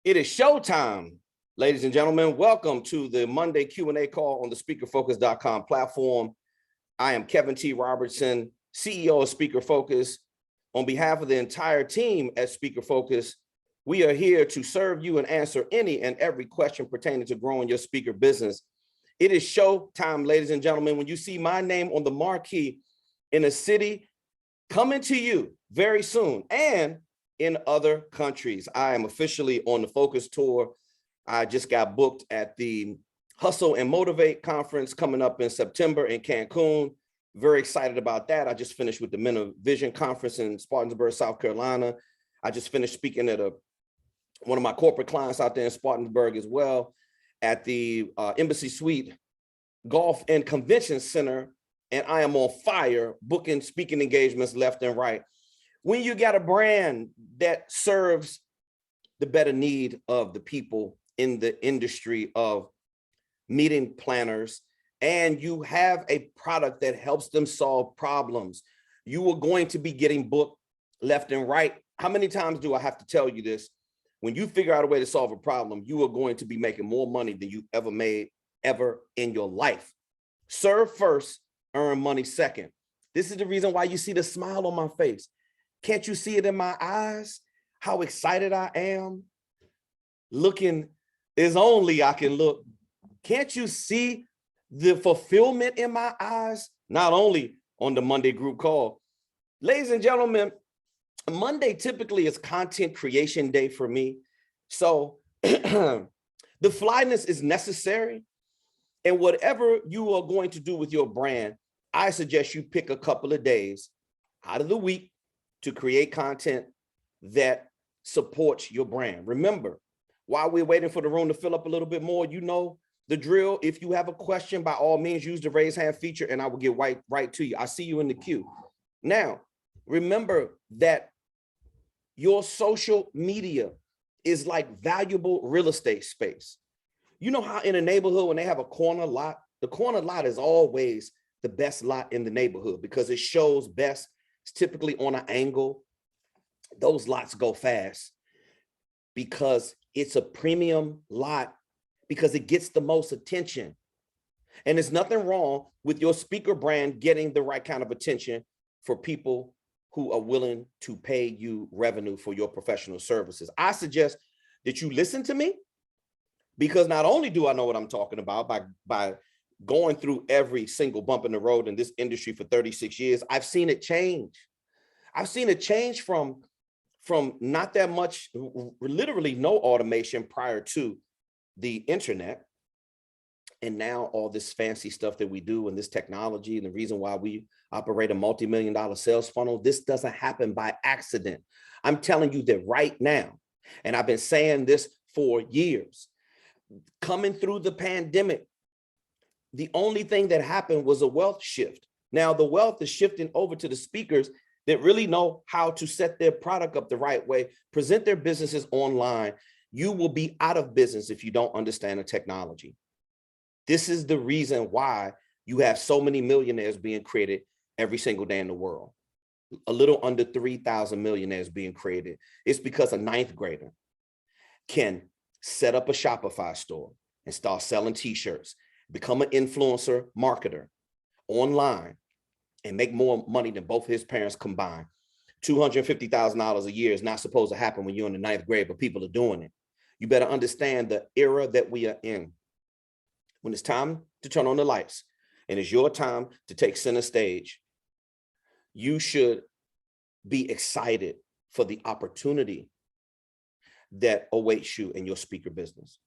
It is showtime, ladies and gentlemen. Welcome to the Monday Q&A call on the SpeakerFocus.com platform. I am Kevin T. Robertson, CEO of Speaker Focus. On behalf of the entire team at Speaker Focus, we are here to serve you and answer any and every question pertaining to growing your speaker business. It is showtime, ladies and gentlemen. When you see my name on the marquee in a city coming to you very soon, and in other countries. I am officially on the Focus Tour. I just got booked at the Hustle and Motivate conference coming up in September in Cancun. Very excited about that. I just finished with the Men of Vision conference in Spartanburg, South Carolina. I just finished speaking at one of my corporate clients out there in Spartanburg as well at the Embassy Suite Golf and Convention Center. And I am on fire booking speaking engagements left and right. When you got a brand that serves the better need of the people in the industry of meeting planners, and you have a product that helps them solve problems, you are going to be getting booked left and right. How many times do I have to tell you this? When you figure out a way to solve a problem, you are going to be making more money than you ever made ever in your life. Serve first, earn money second. This is the reason why you see the smile on my face. Can't you see it in my eyes? How excited I am? Looking as only I can look. Can't you see the fulfillment in my eyes? Not only on the Monday group call. Ladies and gentlemen, Monday typically is content creation day for me. So the flyness is necessary. And whatever you are going to do with your brand, I suggest you pick a couple of days out of the week to create content that supports your brand. Remember, while we're waiting for the room to fill up a little bit more, you know the drill. If you have a question, by all means, use the raise hand feature and I will get right to you. I see you in the queue. Now, remember that your social media is like valuable real estate space. You know how in a neighborhood, when they have a corner lot, the corner lot is always the best lot in the neighborhood because it shows best. It's typically on an angle. Those lots go fast because it's a premium lot, because it gets the most attention. And there's nothing wrong with your speaker brand getting the right kind of attention for people who are willing to pay you revenue for your professional services. I suggest that you listen to me, because not only do I know what I'm talking about by going through every single bump in the road in this industry for 36 years, I've seen it change. I've seen it change from not that much, literally no automation prior to the internet. And now all this fancy stuff that we do and this technology, and the reason why we operate a multi-million-dollar sales funnel, this doesn't happen by accident. I'm telling you that right now, and I've been saying this for years, coming through the pandemic, the only thing that happened was a wealth shift. Now the wealth is shifting over to the speakers that really know how to set their product up the right way, present their businesses online. You will be out of business if you don't understand the technology. This is the reason why you have so many millionaires being created every single day in the world. A little under 3,000 millionaires being created. It's because a ninth grader can set up a Shopify store and start selling t-shirts, become an influencer marketer online, and make more money than both his parents combined. $250,000 a year is not supposed to happen when you're in the ninth grade, but people are doing it. You better understand the era that we are in. When it's time to turn on the lights and it's your time to take center stage, you should be excited for the opportunity that awaits you in your speaker business.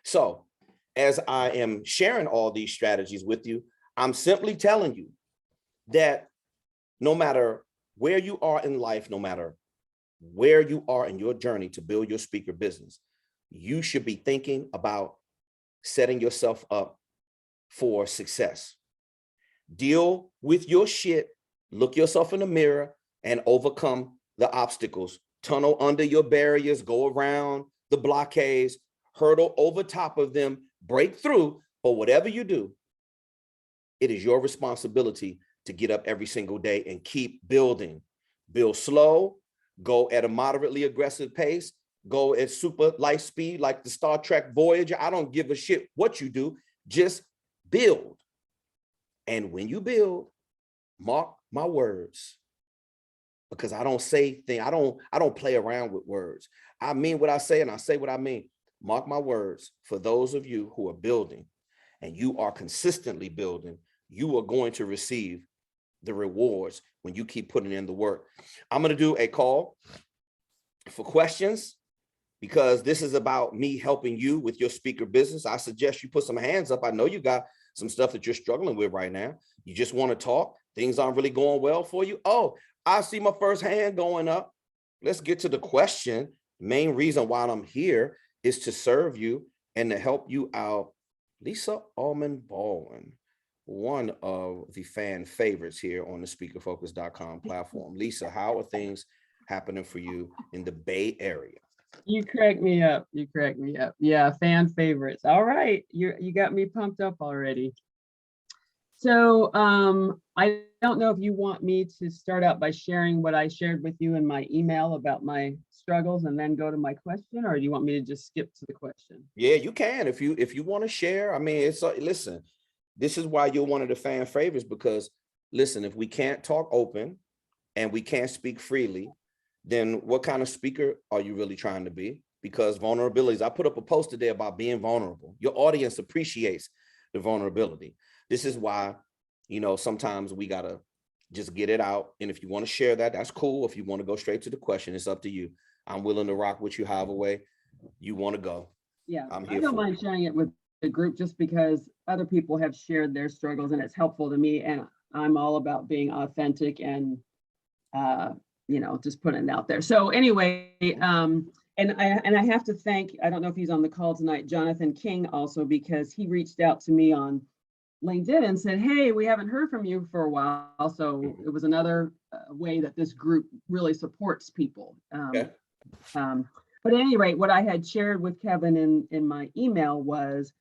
So as I am sharing all these strategies with you, I'm simply telling you that no matter where you are in life, no matter where you are in your journey to build your speaker business, you should be thinking about setting yourself up for success. Deal with your shit, look yourself in the mirror, and overcome the obstacles. Tunnel under your barriers, go around the blockades, hurdle over top of them, break through. But whatever you do, it is your responsibility to get up every single day and keep building. Build slow, go at a moderately aggressive pace, go at super light speed like the Star Trek Voyager. I don't give a shit what you do. Just build. And when you build, mark my words. Because I don't say things, I don't play around with words. I mean what I say and I say what I mean. Mark my words, for those of you who are building and you are consistently building, you are going to receive the rewards when you keep putting in the work. I'm going to do a call for questions because this is about me helping you with your speaker business. I suggest you put some hands up. I know you got some stuff that you're struggling with right now. You just want to talk. Things aren't really going well for you. Oh, I see my first hand going up. Let's get to the question. Main reason why I'm here is to serve you and to help you out. Lisa Almond Baldwin, one of the fan favorites here on the speakerfocus.com platform. Lisa, how are things happening for you in the Bay Area? You crack me up. You crack me up. Yeah, fan favorites. All right, you got me pumped up already. So I don't know if you want me to start out by sharing what I shared with you in my email about my struggles and then go to my question, or do you want me to just skip to the question? Yeah, you can if you want to share. I mean, it's listen, this is why you're one of the fan favorites, because listen, if we can't talk open and we can't speak freely, then what kind of speaker are you really trying to be? Because vulnerabilities, I put up a post today about being vulnerable. Your audience appreciates the vulnerability. This is why, you know, sometimes we gotta just get it out. And if you want to share that, that's cool. If you want to go straight to the question, it's up to you. I'm willing to rock with you however way you want to go. Yeah, I'm here I don't for mind sharing it with the group just because other people have shared their struggles and it's helpful to me. And I'm all about being authentic and, you know, just putting it out there. So anyway, and I have to thank, I don't know if he's on the call tonight, Jonathan King also, because he reached out to me on LinkedIn and said, hey, we haven't heard from you for a while. So it was another way that this group really supports people. Okay. But at any rate, what I had shared with Kevin in my email was,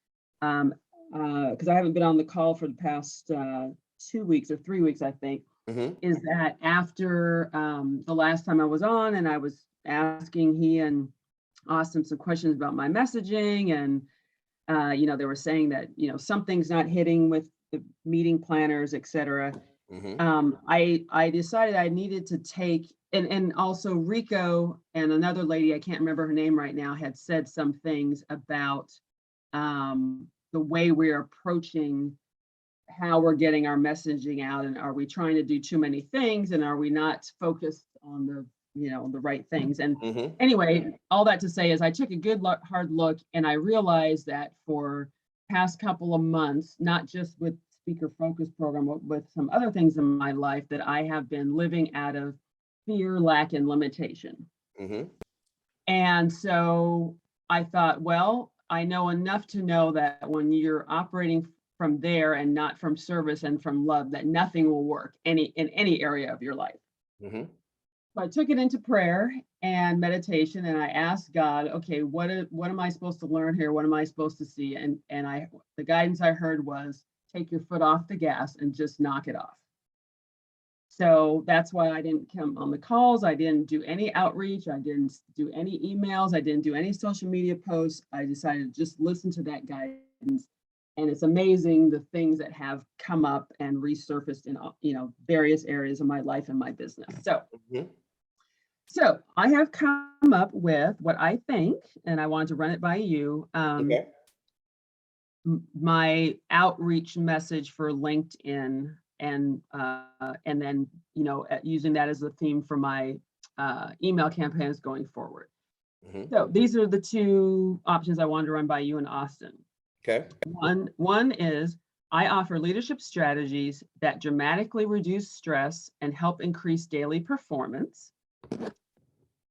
because I haven't been on the call for the past 2 weeks or 3 weeks, I think, is that after the last time I was on and I was asking he and Austin some questions about my messaging, and you know, they were saying that, you know, something's not hitting with the meeting planners, et cetera. I decided I needed to take, and also Rico and another lady, I can't remember her name right now, had said some things about the way we're approaching how we're getting our messaging out, and are we trying to do too many things, and are we not focused on the, you know, the right things. And anyway, all that to say is I took a good hard look, and I realized that for past couple of months, not just with Speaker Focus program, but with some other things in my life, that I have been living out of fear, lack, and limitation. And so I thought, well, I know enough to know that when you're operating from there and not from service and from love, that nothing will work in any area of your life. So I took it into prayer and meditation, and I asked God, okay, what am I supposed to learn here? What am I supposed to see? And the guidance I heard was, take your foot off the gas and just knock it off. So that's why I didn't come on the calls. I didn't do any outreach. I didn't do any emails. I didn't do any social media posts. I decided to just listen to that guidance. And it's amazing the things that have come up and resurfaced in, you know, various areas of my life and my business. So I have come up with what I think, and I wanted to run it by you. My outreach message for LinkedIn, and then, you know, using that as the theme for my email campaigns going forward. So these are the two options I wanted to run by you and Austin. Okay. One is, I offer leadership strategies that dramatically reduce stress and help increase daily performance.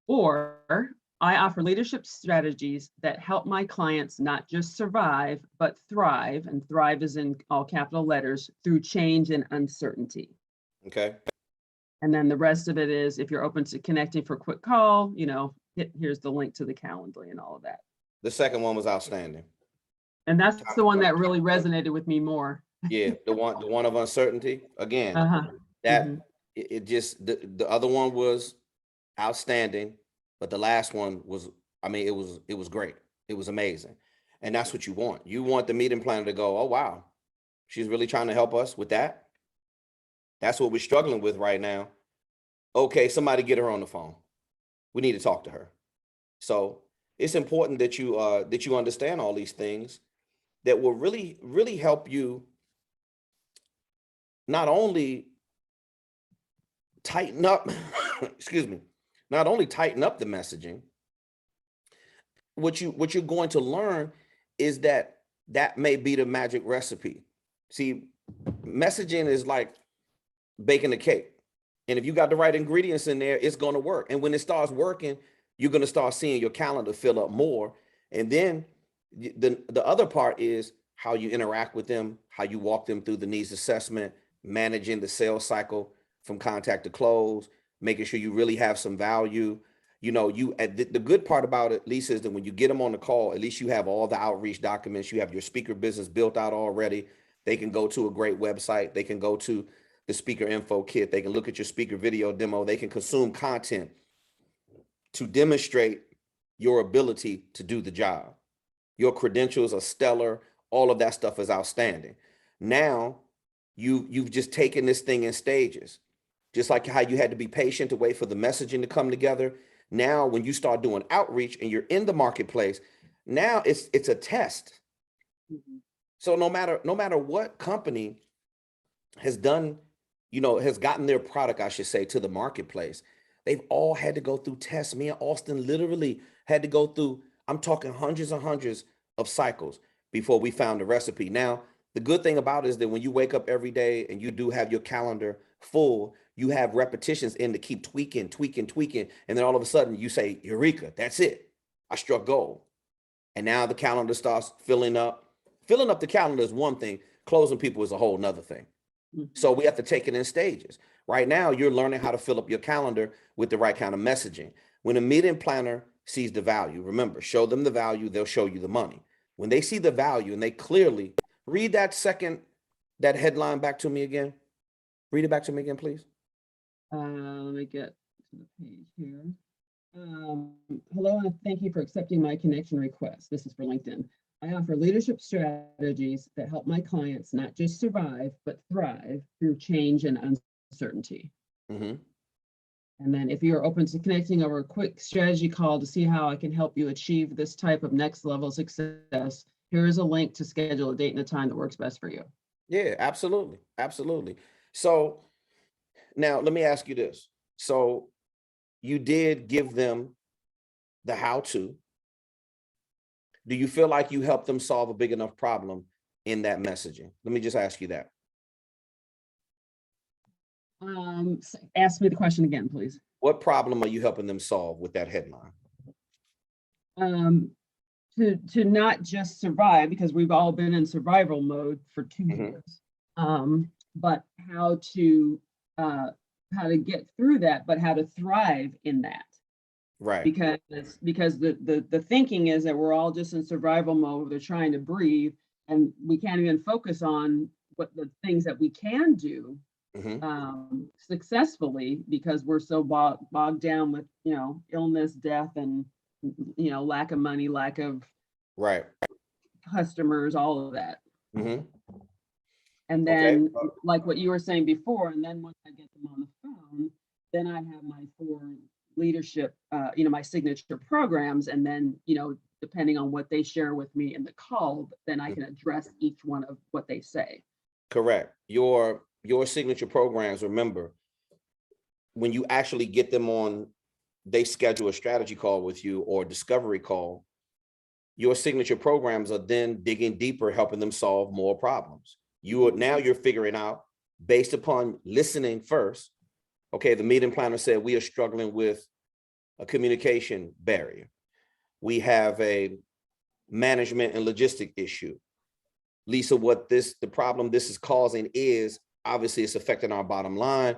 Or I offer leadership strategies that help my clients not just survive, but thrive, and thrive is in all capital letters, through change and uncertainty. Okay. And then the rest of it is, if you're open to connecting for a quick call, you know, here's the link to the Calendly and all of that. The second one was outstanding. And that's the one that really resonated with me more. Yeah, the one of uncertainty. Again, it just, the other one was outstanding, but the last one was I mean, it was great. It was amazing. And that's what you want. You want the meeting planner to go, oh, wow, she's really trying to help us with that. That's what we're struggling with right now. Okay, somebody get her on the phone. We need to talk to her. So it's important that you understand all these things that will really, really help you not only tighten up, excuse me, not only tighten up the messaging. What you're going to learn is that may be the magic recipe. See, messaging is like baking a cake. And if you got the right ingredients in there, it's going to work. And when it starts working, you're going to start seeing your calendar fill up more. And then the other part is how you interact with them, how you walk them through the needs assessment, managing the sales cycle from contact to close, making sure you really have some value. You know, the good part about it, Lisa, is that when you get them on the call, at least you have all the outreach documents. You have your speaker business built out already. They can go to a great website. They can go to the speaker info kit. They can look at your speaker video demo. They can consume content to demonstrate your ability to do the job. Your credentials are stellar. All of that stuff is outstanding. Now, you've just taken this thing in stages, just like how you had to be patient to wait for the messaging to come together. Now, when you start doing outreach and you're in the marketplace, now it's a test. Mm-hmm. So no matter what company has done, has gotten their product, I should say, to the marketplace, they've all had to go through tests. Me and Austin literally had to go through, I'm talking hundreds and hundreds of cycles before we found the recipe. Now, the good thing about it is that when you wake up every day and you do have your calendar full, you have repetitions in to keep tweaking. And then all of a sudden you say, Eureka, that's it. I struck gold. And now the calendar starts filling up. Filling up the calendar is one thing. Closing people is a whole nother thing. Mm-hmm. So we have to take it in stages. Right now, you're learning how to fill up your calendar with the right kind of messaging. When a meeting planner sees the value, remember, show them the value, they'll show you the money. When they see the value and they clearly read that headline back to me again. Read it back to me again, please. Let me get to the page here. Hello, and thank you for accepting my connection request. This is for LinkedIn. I offer leadership strategies that help my clients not just survive, but thrive through change and uncertainty. Mm-hmm. And then if you're open to connecting over a quick strategy call to see how I can help you achieve this type of next level success, here is a link to schedule a date and a time that works best for you. Yeah, absolutely. Absolutely. So now let me ask you this. So you did give them the how-to. Do you feel like you helped them solve a big enough problem in that messaging? Let me just ask you that. Ask me the question again, please. What problem are you helping them solve with that headline? To not just survive, because we've all been in survival mode for 2 years, but how to get through that, but how to thrive in that. Right. Because the thinking is that we're all just in survival mode. They're trying to breathe, and we can't even focus on what the things that we can do successfully, because we're so bogged down with illness, death, and lack of money, lack of customers, all of that. Mm-hmm. And then like what you were saying before, and then once I get them on the phone, then I have my 4 leadership, my signature programs. And then, depending on what they share with me in the call, then I can address each one of what they say. Correct. Your signature programs, remember, when you actually get them on, they schedule a strategy call with you or a discovery call, your signature programs are then digging deeper, helping them solve more problems. You're figuring out, based upon listening first, okay, the meeting planner said we are struggling with a communication barrier. We have a management and logistic issue. Lisa, the problem this is causing is, obviously it's affecting our bottom line,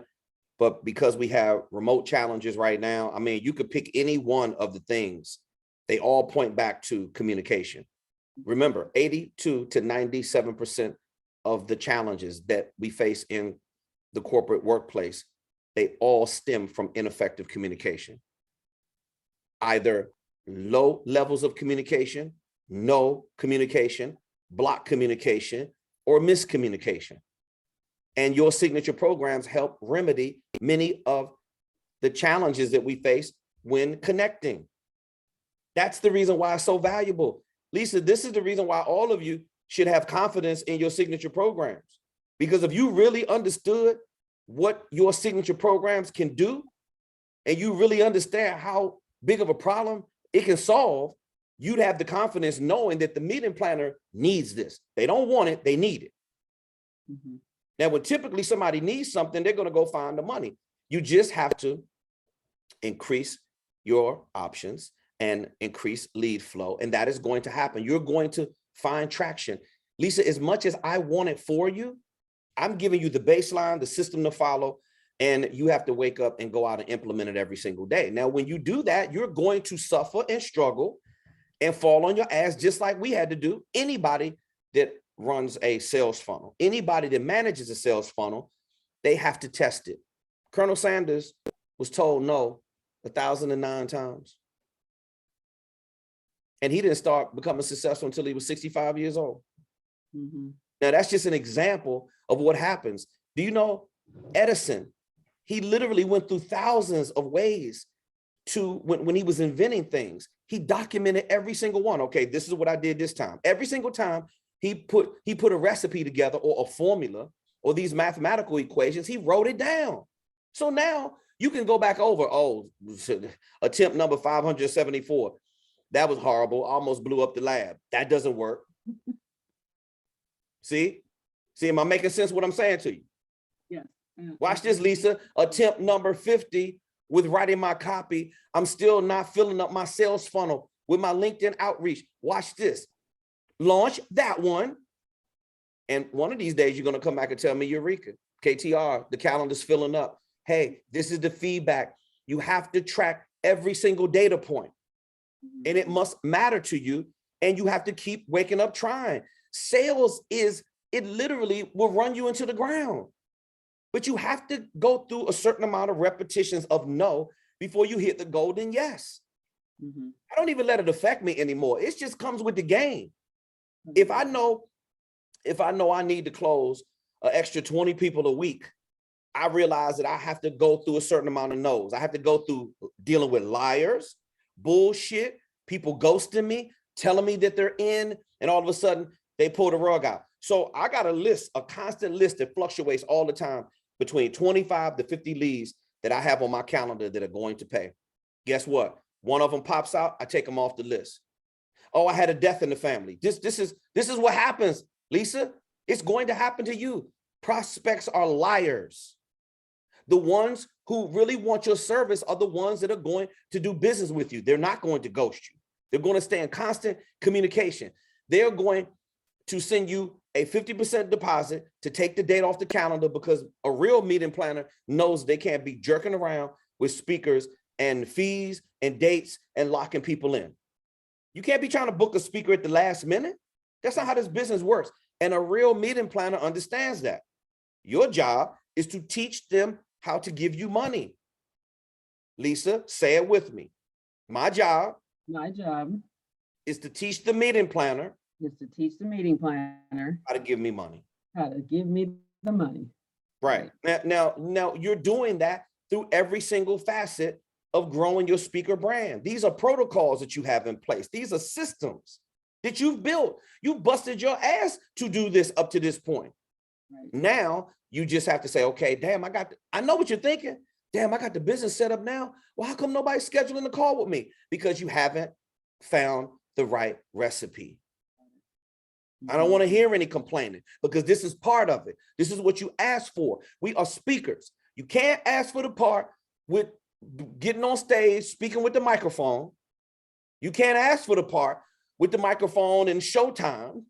but because we have remote challenges right now, I mean, you could pick any one of the things. They all point back to communication. Remember, 82 to 97% of the challenges that we face in the corporate workplace, they all stem from ineffective communication. Either low levels of communication, no communication, block communication, or miscommunication. And your signature programs help remedy many of the challenges that we face when connecting. That's the reason why it's so valuable. Lisa, this is the reason why all of you should have confidence in your signature programs. Because if you really understood what your signature programs can do, and you really understand how big of a problem it can solve, you'd have the confidence knowing that the meeting planner needs this. They don't want it, they need it. Mm-hmm. Now, when typically somebody needs something, they're going to go find the money. You just have to increase your options and increase lead flow. And that is going to happen. You're going to find traction. Lisa, as much as I want it for you, I'm giving you the baseline, the system to follow, and you have to wake up and go out and implement it every single day. Now, when you do that, you're going to suffer and struggle and fall on your ass, just like we had to do. Anybody that runs a sales funnel, anybody that manages a sales funnel, they have to test it. Colonel Sanders was told no 1,009 times. And he didn't start becoming successful until he was 65 years old. Mm-hmm. Now, that's just an example of what happens. Do you know Edison? He literally went through thousands of ways to when he was inventing things. He documented every single one. Okay, this is what I did this time. Every single time he put a recipe together or a formula or these mathematical equations, he wrote it down. So now you can go back over, attempt number 574. That was horrible. Almost blew up the lab. That doesn't work. See, am I making sense what I'm saying to you? Yeah. Watch this, Lisa. Attempt number 50 with writing my copy. I'm still not filling up my sales funnel with my LinkedIn outreach. Watch this. Launch that one. And one of these days, you're going to come back and tell me, Eureka, KTR, the calendar's filling up. Hey, this is the feedback. You have to track every single data point. And it must matter to you. And you have to keep waking up trying. Sales it literally will run you into the ground. But you have to go through a certain amount of repetitions of no before you hit the golden yes. Mm-hmm. I don't even let it affect me anymore. It just comes with the game. Mm-hmm. If I know I need to close an extra 20 people a week, I realize that I have to go through a certain amount of no's. I have to go through dealing with liars, bullshit, people ghosting me, telling me that they're in, and all of a sudden they pull the rug out. So I got a constant list that fluctuates all the time between 25 to 50 leads that I have on my calendar that are going to pay. Guess what? One of them pops out, I take them off the list. Oh, I had a death in the family. This is what happens, Lisa. It's going to happen to you. Prospects are liars. The ones who really want your service are the ones that are going to do business with you. They're not going to ghost you. They're going to stay in constant communication. They're going to send you a 50% deposit to take the date off the calendar, because a real meeting planner knows they can't be jerking around with speakers and fees and dates and locking people in. You can't be trying to book a speaker at the last minute. That's not how this business works. And a real meeting planner understands that. Your job is to teach them how to give you money. Lisa, say it with me. My job is to teach the meeting planner how to give me money. How to give me the money. Right. Now you're doing that through every single facet of growing your speaker brand. These are protocols that you have in place. These are systems that you've built. You busted your ass to do this up to this point. Right. Now you just have to say, okay, damn, I know what you're thinking. Damn, I got the business set up now. Well, how come nobody's scheduling a call with me? Because you haven't found the right recipe. I don't want to hear any complaining, because this is part of it. This is what you asked for. We are speakers. You can't ask for the part with getting on stage, speaking with the microphone. You can't ask for the part with the microphone and showtime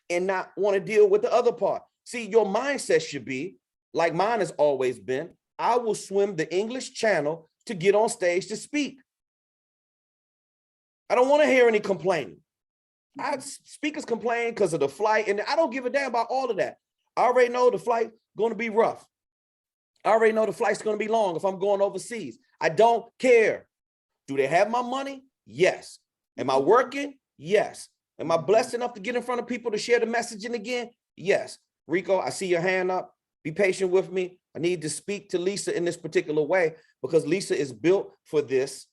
and not want to deal with the other part. See, your mindset should be, like mine has always been, I will swim the English Channel to get on stage to speak. I don't want to hear any complaining. Speakers complain because of the flight, and I don't give a damn about all of that. I already know the flight's going to be rough. I already know the flight's going to be long if I'm going overseas. I don't care. Do they have my money? Yes. Am I working? Yes. Am I blessed enough to get in front of people to share the messaging again? Yes. Rico, I see your hand up. Be patient with me. I need to speak to Lisa in this particular way because Lisa is built for this.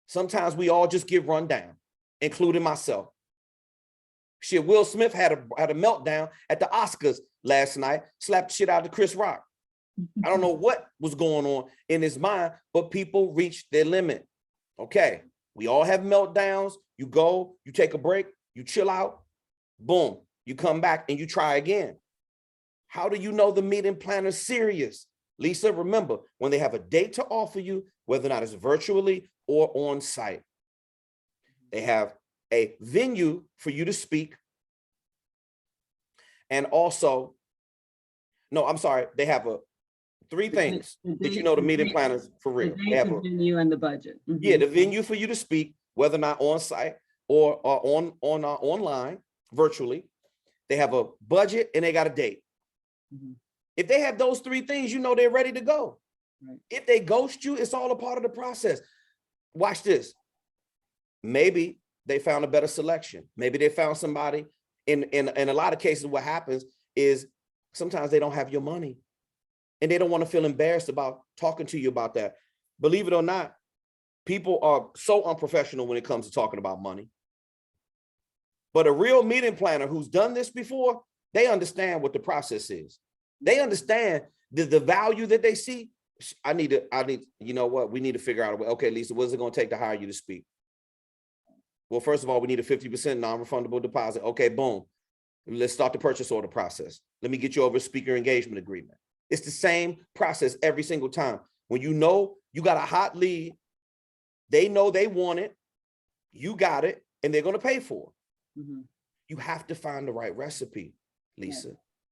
Sometimes we all just get run down, including myself. Shit, Will Smith had a meltdown at the Oscars last night, slapped shit out of Chris Rock. I don't know what was going on in his mind, but people reach their limit. Okay, we all have meltdowns. You go, you take a break, you chill out, boom, you come back and you try again. How do you know the meeting planner's serious? Lisa, remember, when they have a date to offer you, whether or not it's virtually or on site, they have a venue for you to speak. And also, no, I'm sorry, they have three things that you know the meeting planners for real. They have the venue and the budget. Yeah, the venue for you to speak, whether or not on site or online, virtually. They have a budget and they got a date. If they have those three things, you know they're ready to go. Right. If they ghost you, it's all a part of the process. Watch this. Maybe they found a better selection. Maybe they found somebody. In a lot of cases, what happens is sometimes they don't have your money and they don't want to feel embarrassed about talking to you about that. Believe it or not, people are so unprofessional when it comes to talking about money. But a real meeting planner who's done this before, they understand what the process is. They understand the value that they see. I need, you know what? We need to figure out a way. Okay, Lisa, what is it going to take to hire you to speak? Well, first of all, we need a 50% non-refundable deposit. Okay, boom. Let's start the purchase order process. Let me get you over a speaker engagement agreement. It's the same process every single time. When you know you got a hot lead, they know they want it, you got it, and they're going to pay for it. You have to find the right recipe, Lisa.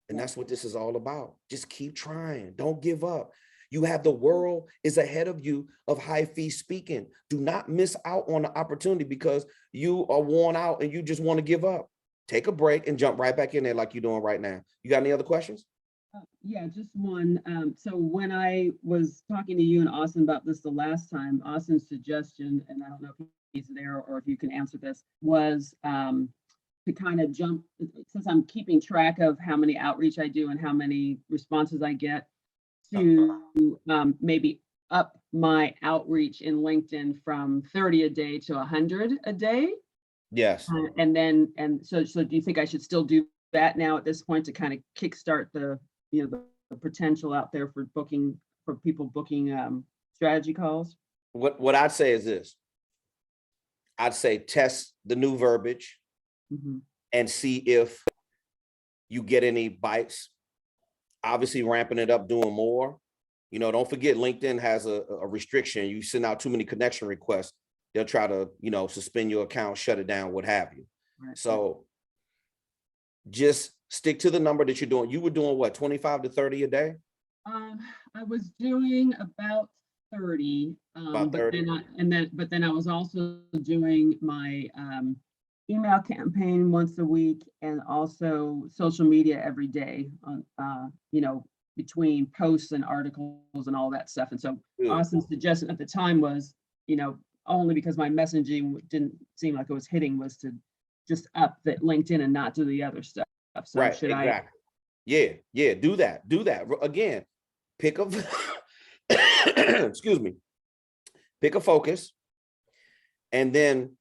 And that's what this is all about. Just keep trying. Don't give up. You have the world is ahead of you of high fee speaking. Do not miss out on the opportunity because you are worn out and you just want to give up. Take a break and jump right back in there like you're doing right now. You got any other questions? Yeah, just one. So when I was talking to you and Austin about this the last time, Austin's suggestion, and I don't know if he's there or if you can answer this, was to kind of jump, since I'm keeping track of how many outreach I do and how many responses I get, to maybe up my outreach in LinkedIn from 30 a day to 100 a day. Yes. So do you think I should still do that now at this point to kind of kickstart the potential out there for people booking strategy calls? What I'd say is this. I'd say test the new verbiage and see if you get any bites. Obviously ramping it up, doing more. You know, don't forget LinkedIn has a restriction. You send out too many connection requests, they'll try to, suspend your account, shut it down, what have you. Right. So just stick to the number that you're doing. You were doing what, 25 to 30 a day? I was doing about 30. About 30. But then I was also doing my email campaign once a week and also social media every day on, between posts and articles and all that stuff. And so Austin's suggestion at the time was, only because my messaging didn't seem like it was hitting, was to just up the LinkedIn and not do the other stuff. So right, exactly. Yeah, do that. Again, pick a, excuse me, pick a focus and then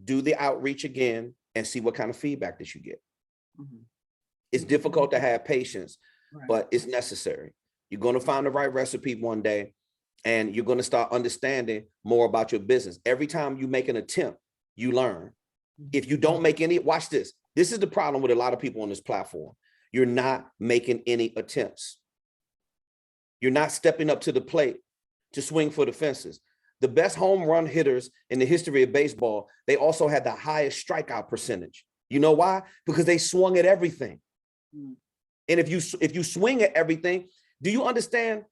do the outreach again and see what kind of feedback that you get. It's difficult to have patience, but it's necessary. You're going to find the right recipe one day and you're going to start understanding more about your business. Every time you make an attempt, you learn. If you don't make any, watch this. This is the problem with a lot of people on this platform. You're not making any attempts. You're not stepping up to the plate to swing for the fences. The best home run hitters in the history of baseball, they also had the highest strikeout percentage. You know why? Because they swung at everything. And if you swing at everything, do you understand?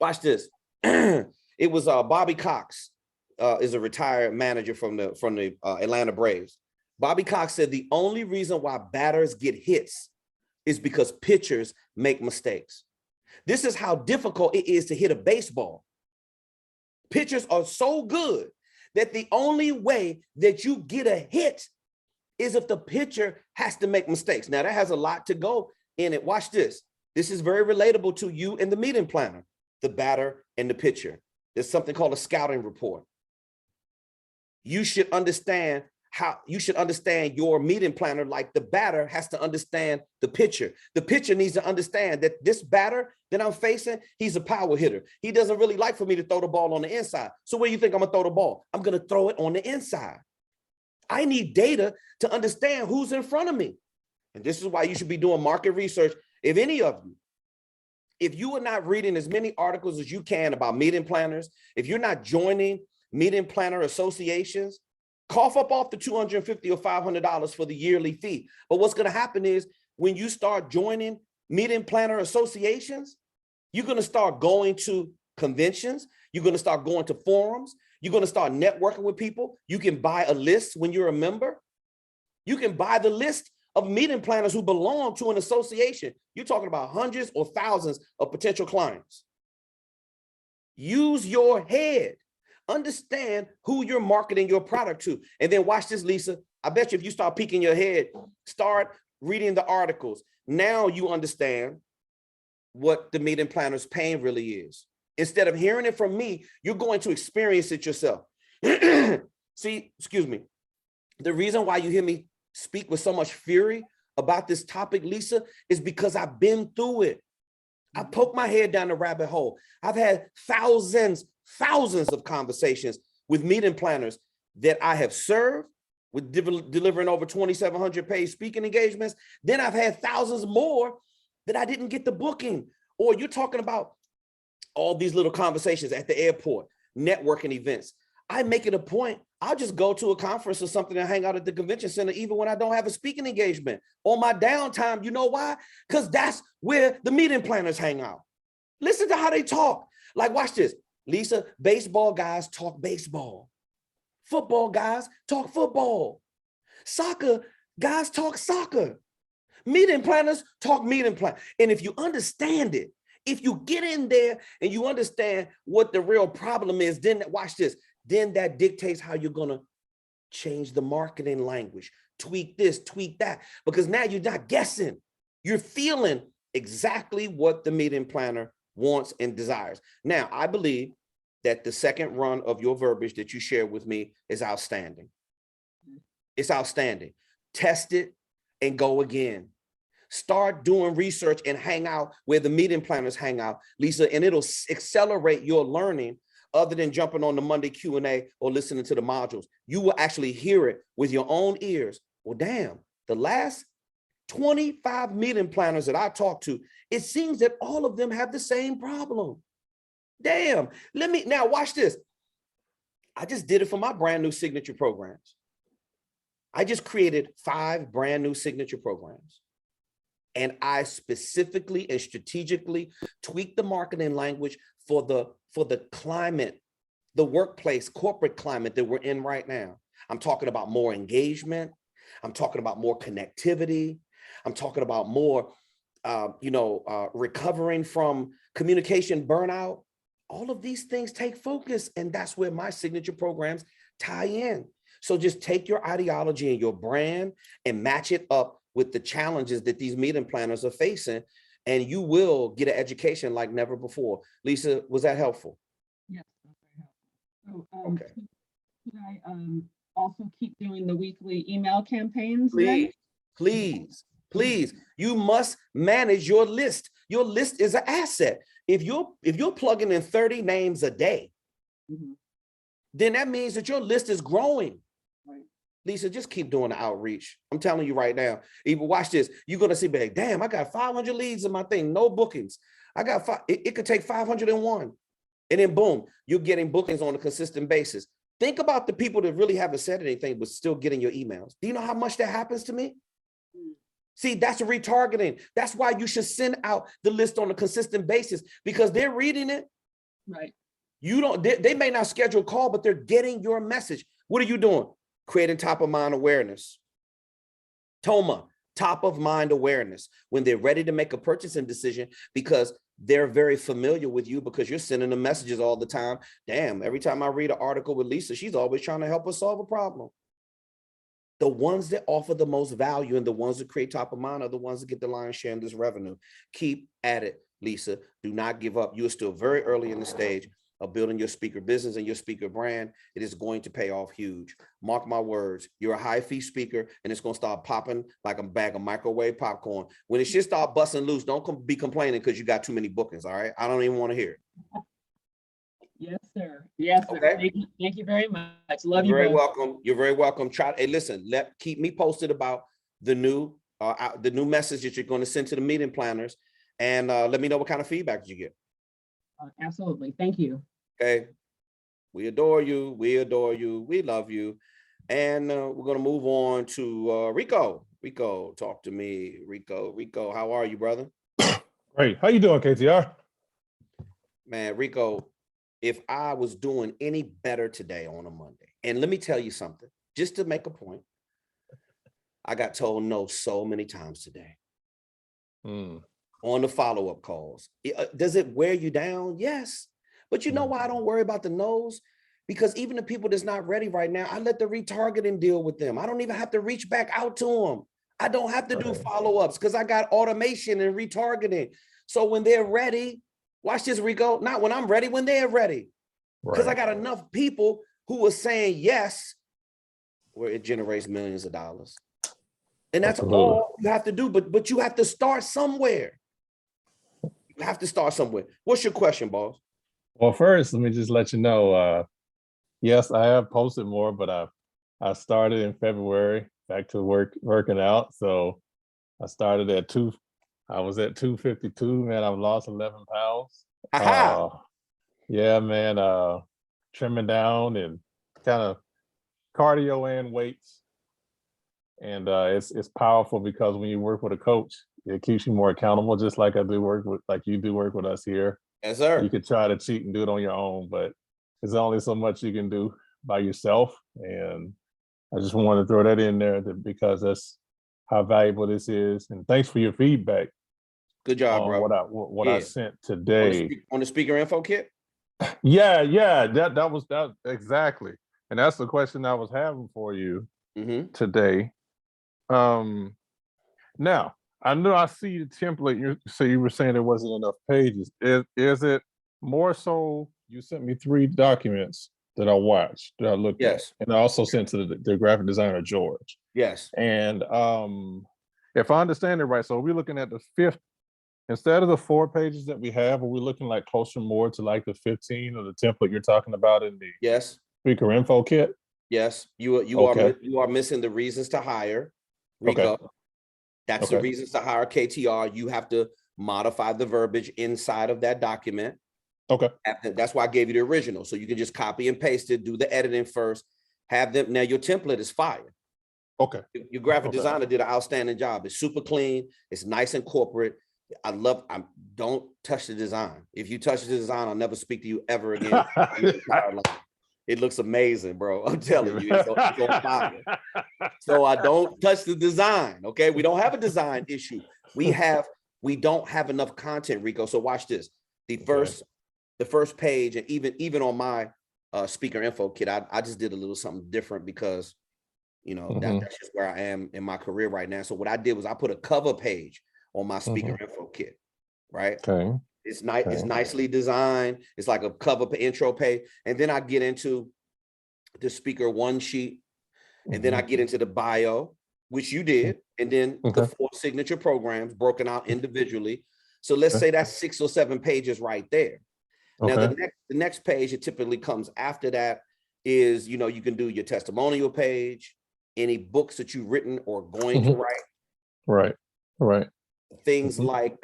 Watch this. It was Bobby Cox is a retired manager from the Atlanta Braves. Bobby Cox said the only reason why batters get hits is because pitchers make mistakes. This is how difficult it is to hit a baseball. Pitchers are so good that the only way that you get a hit is if the pitcher has to make mistakes. Now, that has a lot to go in it. Watch this. This is very relatable to you and the meeting planner, the batter and the pitcher. There's something called a scouting report. You should understand your meeting planner like the batter has to understand the pitcher. The pitcher needs to understand that this batter that I'm facing, he's a power hitter. He doesn't really like for me to throw the ball on the inside. So where do you think I'm gonna throw the ball? I'm gonna throw it on the inside. I need data to understand who's in front of me. And this is why you should be doing market research. If any of you, if you are not reading as many articles as you can about meeting planners, if you're not joining meeting planner associations, cough up off the $250 or $500 for the yearly fee. But what's going to happen is when you start joining meeting planner associations, you're going to start going to conventions. You're going to start going to forums. You're going to start networking with people. You can buy a list when you're a member. You can buy the list of meeting planners who belong to an association. You're talking about hundreds or thousands of potential clients. Use your head. Understand who you're marketing your product to. And then watch this, Lisa. I bet you if you start peeking your head, start reading the articles. Now you understand what the meeting planner's pain really is. Instead of hearing it from me, you're going to experience it yourself. See, excuse me. The reason why you hear me speak with so much fury about this topic, Lisa, is because I've been through it. I poked my head down the rabbit hole. I've had thousands of conversations with meeting planners that I have served with delivering over 2,700 paid speaking engagements. Then I've had thousands more that I didn't get the booking. Or you're talking about all these little conversations at the airport, networking events. I make it a point. I'll just go to a conference or something and hang out at the convention center, even when I don't have a speaking engagement. On my downtime, you know why? Because that's where the meeting planners hang out. Listen to how they talk. Like, watch this. Lisa, baseball guys talk baseball. Football guys talk football. Soccer guys talk soccer. Meeting planners talk meeting plan. And if you understand it, if you get in there and you understand what the real problem is, then watch this. Then that dictates how you're going to change the marketing language, tweak this, tweak that, because now you're not guessing. You're feeling exactly what the meeting planner wants and desires. Now, I believe that the second run of your verbiage that you shared with me is outstanding. It's outstanding. Test it and go again. Start doing research and hang out where the meeting planners hang out, Lisa, and it'll accelerate your learning other than jumping on the Monday Q&A or listening to the modules. You will actually hear it with your own ears. Well, damn, the last 25 meeting planners that I talked to, it seems that all of them have the same problem. Damn, now watch this. I just did it for my brand new signature programs. I just created 5 brand new signature programs. And I specifically and strategically tweaked the marketing language for the climate, the workplace, corporate climate that we're in right now. I'm talking about more engagement. I'm talking about more connectivity. I'm talking about more, recovering from communication burnout. All of these things take focus, and that's where my signature programs tie in. So just take your ideology and your brand and match it up with the challenges that these meeting planners are facing, and you will get an education like never before. Lisa, was that helpful? Yes, that's very helpful. So, Okay. Could I also keep doing the weekly email campaigns? Please. You must manage your list. Your list is an asset. If you're plugging in 30 names a day, then that means that your list is growing. Right. Lisa, just keep doing the outreach. I'm telling you right now. Even watch this. You're gonna see, like, damn, I got 500 leads in my thing, no bookings. I got it could take 501, and then boom, you're getting bookings on a consistent basis. Think about the people that really haven't said anything but still getting your emails. Do you know how much that happens to me? See, that's retargeting. That's why you should send out the list on a consistent basis, because they're reading it. Right. They may not schedule a call, but they're getting your message. What are you doing? Creating top of mind awareness. TOMA, top of mind awareness, when they're ready to make a purchasing decision, because they're very familiar with you because you're sending them messages all the time. Damn, every time I read an article with Lisa, she's always trying to help us solve a problem. The ones that offer the most value and the ones that create top of mind are the ones that get the lion's share in this revenue. Keep at it, Lisa. Do not give up. You are still very early in the stage of building your speaker business and your speaker brand. It is going to pay off huge. Mark my words, you're a high fee speaker and it's going to start popping like a bag of microwave popcorn. When it should start busting loose, don't be complaining because you got too many bookings, all right? I don't even want to hear it. Yes, sir. Yes, sir. Okay. Thank you very much. Love You're you. very welcome. You're very welcome. Hey, listen, keep me posted about the new message that you're going to send to the meeting planners, and let me know what kind of feedback you get. Absolutely. Thank you. Okay. We adore you. We adore you. We love you. And we're going to move on to Rico. Rico, talk to me. Rico, how are you, brother? Great. How you doing, KTR? Man, Rico, if I was doing any better today on a Monday, and let me tell you something, just to make a point, I got told no so many times today on the follow-up calls. Does it wear you down? Yes. But you know why I don't worry about the no's? Because even the people that's not ready right now, I let the retargeting deal with them. I don't even have to reach back out to them. I don't have to do follow-ups because I got automation and retargeting. So when they're ready, watch this, Rico, not when I'm ready, when they're ready. Because I got enough people who are saying yes, where it generates millions of dollars. And that's all you have to do, but you have to start somewhere. You have to start somewhere. What's your question, boss? Well, first, let me just let you know, yes, I have posted more, but I started in February back to working out. So I started at I was at 252, man. I've lost 11 pounds. Yeah, man, trimming down and kind of cardio and weights. And it's powerful because when you work with a coach, it keeps you more accountable, just like you do work with us here. Yes, sir. You could try to cheat and do it on your own, but there's only so much you can do by yourself. And I just wanted to throw that in there because that's how valuable this is. And thanks for your feedback. Good job, bro. What I sent today. On the speaker info kit? Yeah, that was exactly. And that's the question I was having for you today. Now, I know I see the template. You were saying there wasn't enough pages. Is it more so you sent me 3 documents that I watched, that I looked at, and I also sent to the graphic designer, George. Yes. And if I understand it right, so we're looking at the 5th, instead of the 4 pages that we have, are we looking like closer more to like the 15 or the template you're talking about in the speaker info kit? Yes, you are missing the reasons to hire, Rico. Okay. That's the reasons to hire KTR. You have to modify the verbiage inside of that document. Okay. That's why I gave you the original. So you can just copy and paste it, do the editing first, have them. Now your template is fire. Okay. Your graphic designer did an outstanding job. It's super clean. It's nice and corporate. Don't touch the design. If you touch the design, I'll never speak to you ever again. It looks amazing, bro. I'm telling you, it's on fire. So I don't touch the design. Okay. We don't have a design issue. We don't have enough content, Rico. So watch this. The first page, and even on my speaker info kit, I just did a little something different because, that's just where I am in my career right now. So what I did was I put a cover page on my speaker info kit, right? Okay. It's nice. It's nicely designed. It's like a cover intro page. And then I get into the speaker one sheet. And then I get into the bio, which you did. And then the 4 signature programs broken out individually. So let's say that's 6 or 7 pages right there. Now, the next page that typically comes after that is, you can do your testimonial page, any books that you've written or going to write. Right. Things like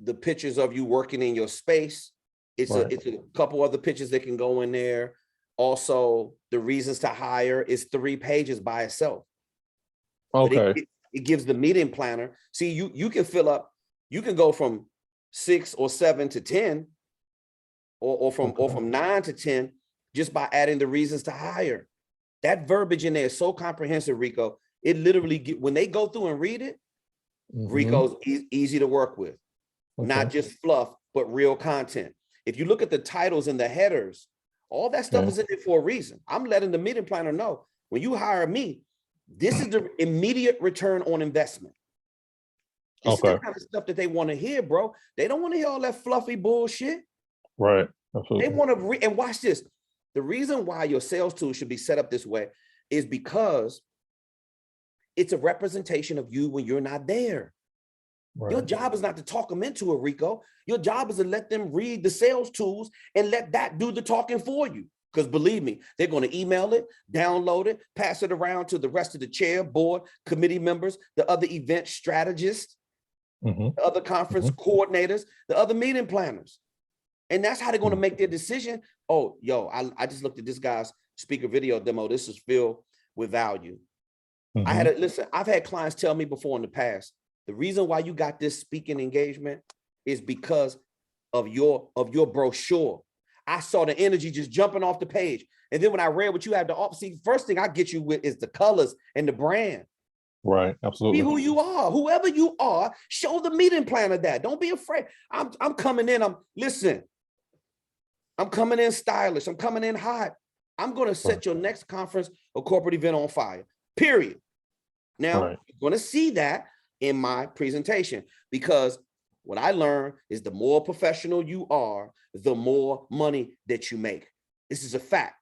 the pictures of you working in your space. It's a couple other pictures that can go in there. Also, the reasons to hire is 3 pages by itself. Okay. It gives the meeting planner. See, you can fill up. You can go from 6 or 7 to 10, or from 9 to 10, just by adding the reasons to hire. That verbiage in there is so comprehensive, Rico. It literally when they go through and read it, Rico's easy to work with. not just fluff, but real content. If you look at the titles and the headers, all that stuff is in it for a reason. I'm letting the meeting planner know, when you hire me, this is the immediate return on investment. This is the kind of stuff that they want to hear, bro. They don't want to hear all that fluffy bullshit. Right. Absolutely. They want to and watch this. The reason why your sales tool should be set up this way is because it's a representation of you when you're not there. Right. Your job is not to talk them into it, Rico. Your job is to let them read the sales tools and let that do the talking for you. Because believe me, they're going to email it, download it, pass it around to the rest of the chair, board, committee members, the other event strategists, the other conference coordinators, the other meeting planners. And that's how they're going to make their decision. Oh, yo, I just looked at this guy's speaker video demo. This is filled with value. Listen, I've had clients tell me before in the past, the reason why you got this speaking engagement is because of your brochure. I saw the energy just jumping off the page. And then when I read what you had to offer, see, first thing I get you with is the colors and the brand. Right, absolutely. Be who you are. Whoever you are, show the meeting planner that. Don't be afraid. I'm coming in, I'm coming in stylish. I'm coming in hot. I'm going to set your next conference or corporate event on fire, period. Now, you're going to see that in my presentation, because what I learned is the more professional you are, the more money that you make. This is a fact.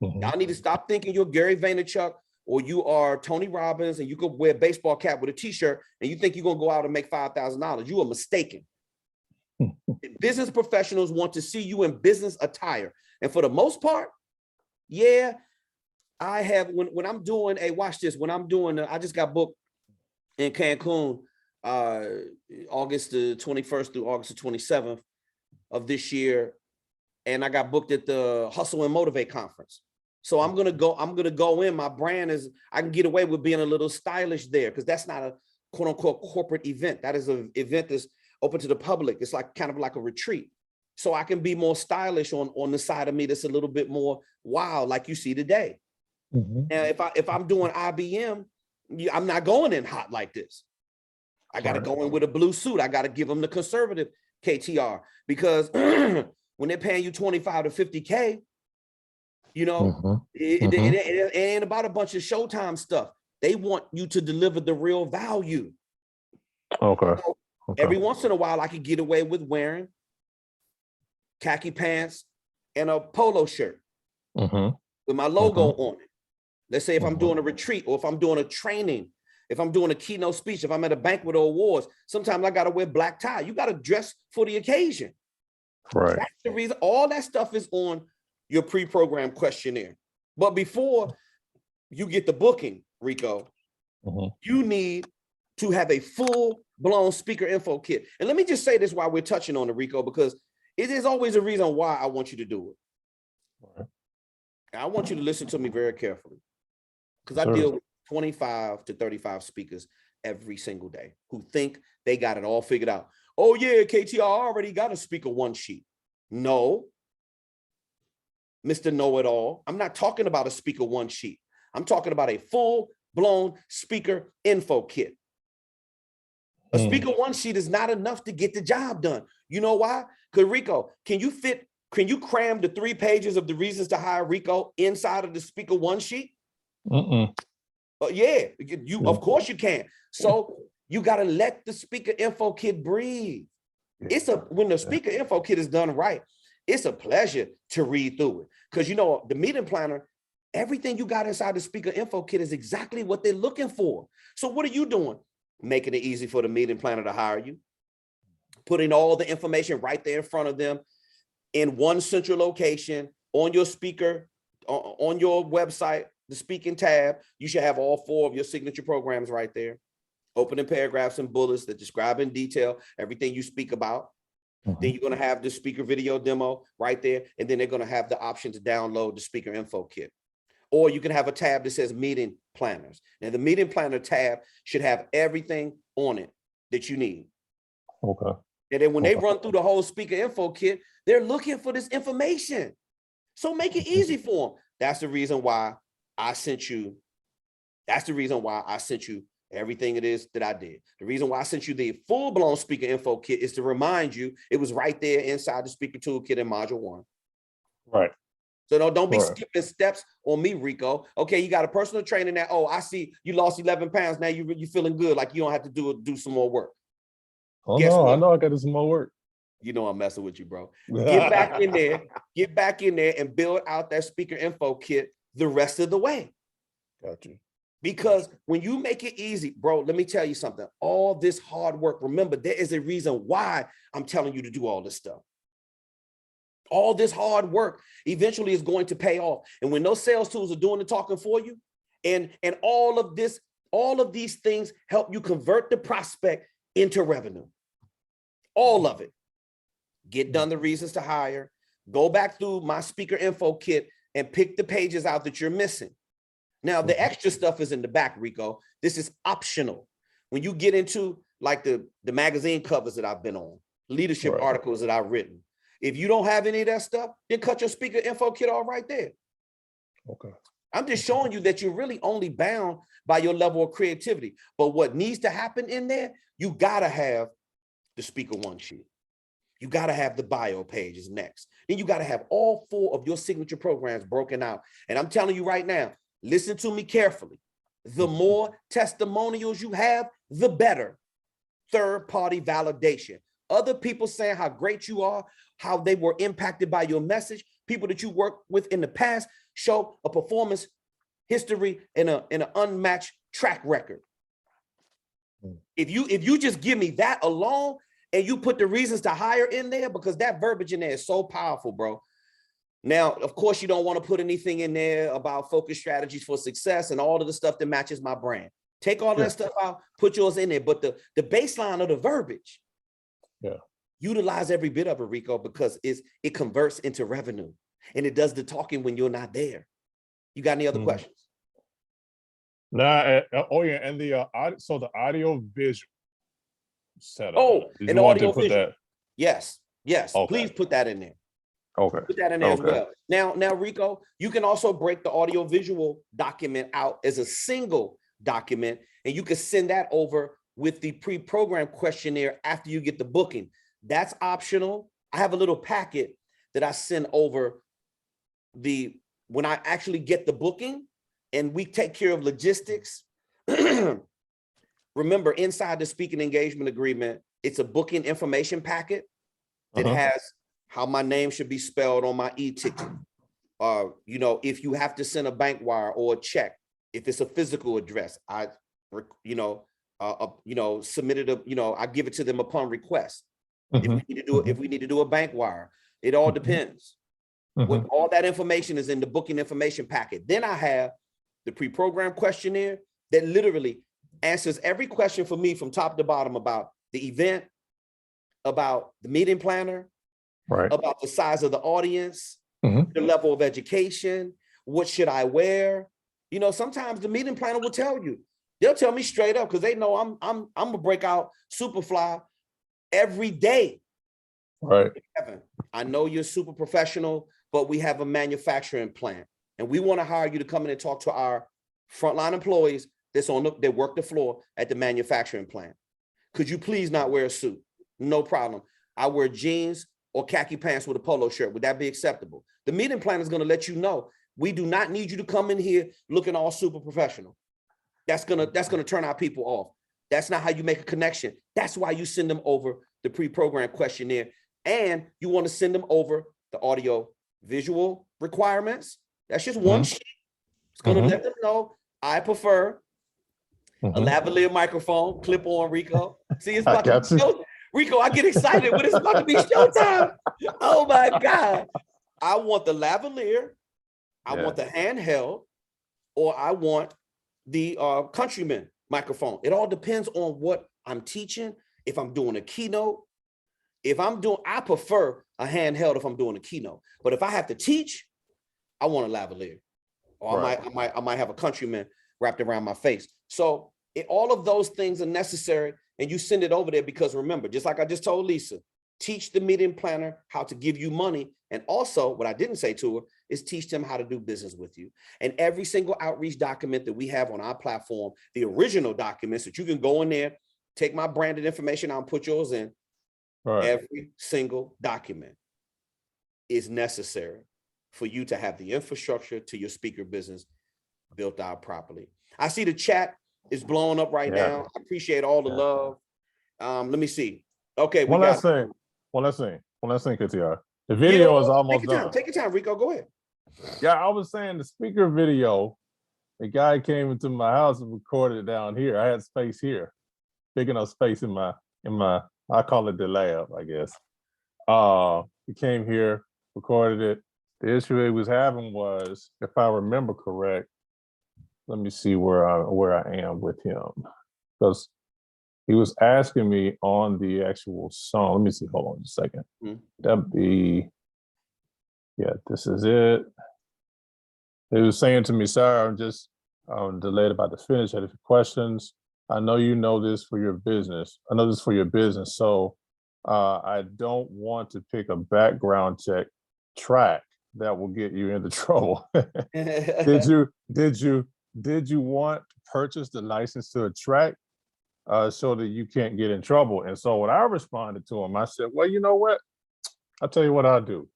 Y'all need to stop thinking you're Gary Vaynerchuk or you are Tony Robbins and you could wear a baseball cap with a t-shirt and you think you're going to go out and make $5,000. You are mistaken. Business professionals want to see you in business attire. And for the most part, yeah, I have, when I'm doing watch this, when I'm doing, I just got booked in Cancun, August the 21st through August the 27th of this year. And I got booked at the Hustle and Motivate conference. So I'm going to go in, my brand is, I can get away with being a little stylish there because that's not a quote unquote corporate event. That is an event that's open to the public. It's like kind of like a retreat. So I can be more stylish on the side of me that's a little bit more wild, like you see today. Now, if I'm doing IBM, I'm not going in hot like this. I got to go in with a blue suit. I got to give them the conservative KTR because when they're paying you 25 to 50K, you know, it ain't about a bunch of Showtime stuff. They want you to deliver the real value. So every once in a while, I could get away with wearing khaki pants and a polo shirt with my logo on it. Let's say if I'm doing a retreat or if I'm doing a training, if I'm doing a keynote speech, if I'm at a banquet or awards, sometimes I got to wear black tie. You got to dress for the occasion. Right. That's the reason. All that stuff is on your pre-programmed questionnaire. But before you get the booking, Rico, you need to have a full-blown speaker info kit. And let me just say this while we're touching on it, Rico, because it is always a reason why I want you to do it. I want you to listen to me very carefully because I deal with 25 to 35 speakers every single day who think they got it all figured out. Oh yeah, KT, I already got a speaker one sheet. No, Mr. Know-it-all. I'm not talking about a speaker one sheet. I'm talking about a full-blown speaker info kit. A speaker one sheet is not enough to get the job done. You know why? Because Rico, can you cram the 3 pages of the reasons to hire Rico inside of the speaker one sheet? Yeah, of course you can. So you got to let the speaker info kit breathe. When the speaker info kit is done right, it's a pleasure to read through it. Because you know, the meeting planner, everything you got inside the speaker info kit is exactly what they're looking for. So what are you doing? Making it easy for the meeting planner to hire you, putting all the information right there in front of them in one central location on your speaker, on your website, the speaking tab. You should have all 4 of your signature programs right there. Opening paragraphs and bullets that describe in detail everything you speak about. Then you're going to have the speaker video demo right there. And then they're going to have the option to download the speaker info kit. Or you can have a tab that says meeting planners. Now the meeting planner tab should have everything on it that you need. And then when they run through the whole speaker info kit, they're looking for this information. So make it easy for them. That's the reason why I sent you everything it is that I did. The reason why I sent you the full-blown speaker info kit is to remind you it was right there inside the speaker toolkit in module 1. Right. So don't be Right. skipping steps on me, Rico. Okay, you got a personal trainer now. Oh, I see you lost 11 pounds. Now you feeling good, like you don't have to do some more work. Oh Guess no, what? I know I got to do some more work. You know I'm messing with you, bro. Get back in there, and build out that speaker info kit the rest of the way. Got you. Because when you make it easy, bro, let me tell you something. All this hard work, remember, there is a reason why I'm telling you to do all this stuff. All this hard work eventually is going to pay off. And when those sales tools are doing the talking for you, and all of these things help you convert the prospect into revenue. All of it. Get done the reasons to hire. Go back through my speaker info kit and pick the pages out that you're missing. Now, the extra stuff is in the back, Rico. This is optional. When you get into like the magazine covers that I've been on, leadership articles that I've written, if you don't have any of that stuff, then cut your speaker info kit off right there. Okay. I'm just showing you that you're really only bound by your level of creativity. But what needs to happen in there, you gotta have the speaker one sheet. You gotta have the bio pages next. Then you gotta have all 4 of your signature programs broken out. And I'm telling you right now, listen to me carefully. The more testimonials you have, the better. Third-party validation. Other people saying how great you are, how they were impacted by your message. People that you worked with in the past show a performance history and an unmatched track record. If you just give me that alone and you put the reasons to hire in there, because that verbiage in there is so powerful, bro. Now, of course, you don't want to put anything in there about focus strategies for success and all of the stuff that matches my brand. Take all of that stuff out, put yours in there. But the baseline of the verbiage, utilize every bit of it, Rico, because it converts into revenue and it does the talking when you're not there. You got any other questions? Nah, and the so the audio visual setup. Oh, Did and you want audio to put visual. that? Yes, Okay. please put that in there. Okay. Put that in there as well. Now, Rico, you can also break the audio visual document out as a single document, and you can send that over with the pre-programmed questionnaire after you get the booking. That's optional. I have a little packet that I send over when I actually get the booking, and we take care of logistics. Remember, inside the speaking engagement agreement, it's a booking information packet that has how my name should be spelled on my e-ticket. If you have to send a bank wire or a check, if it's a physical address, I submitted I give it to them upon request. If we need to do a bank wire, it all depends. What all that information is in the booking information packet. Then I have the pre-programmed questionnaire that literally answers every question for me from top to bottom about the event, about the meeting planner, about the size of the audience, the level of education, what should I wear? Sometimes the meeting planner will tell you. They'll tell me straight up because they know I'm gonna break out Superfly every day. Right. Kevin, I know you're super professional, but we have a manufacturing plant, and we want to hire you to come in and talk to our frontline employees that work the floor at the manufacturing plant. Could you please not wear a suit? No problem. I wear jeans or khaki pants with a polo shirt. Would that be acceptable? The meeting planner is going to let you know we do not need you to come in here looking all super professional. That's gonna turn our people off. That's not how you make a connection. That's why you send them over the pre-programmed questionnaire, and you want to send them over the audio visual requirements. That's just one sheet. It's gonna let them know I prefer a lavalier microphone, clip on, Rico. See, it's about to be show. Rico, I get excited when it's about to be showtime. Oh my God. I want the lavalier, I want the handheld, or I want the Countryman microphone. It all depends on what I'm teaching. If I'm doing a keynote, I prefer a handheld if I'm doing a keynote. But if I have to teach, I want a lavalier, or I might have a Countryman wrapped around my face. So all of those things are necessary, and you send it over there because remember, just like I just told Lisa, teach the meeting planner how to give you money. And also what I didn't say to her is teach them how to do business with you. And every single outreach document that we have on our platform, the original documents that you can go in there, take my branded information out and put yours in. Right. Every single document is necessary for you to have the infrastructure to your speaker business built out properly. I see the chat is blowing up right now. I appreciate all the love. Let me see. Okay, One last thing, KTR. The video you know, is almost take your time. done. Take your time, Rico. Go ahead. Yeah, I was saying the speaker video, the guy came into my house and recorded it down here. I had space here, big enough space in my, I call it the lab, I guess. He came here, recorded it. The issue he was having was, if I remember correct, let me see where I am with him, because he was asking me on the actual song. Let me see. Hold on a second. That'd be, yeah, this is it. He was saying to me, "Sir, I'm just delayed about to finish. I had a few questions. I know you know this for your business. I know this for your business. So I don't want to pick a background check track that will get you into trouble." Did you want to purchase the license to a track so that you can't get in trouble? And so when I responded to him, I said, well, you know what? I'll tell you what I'll do.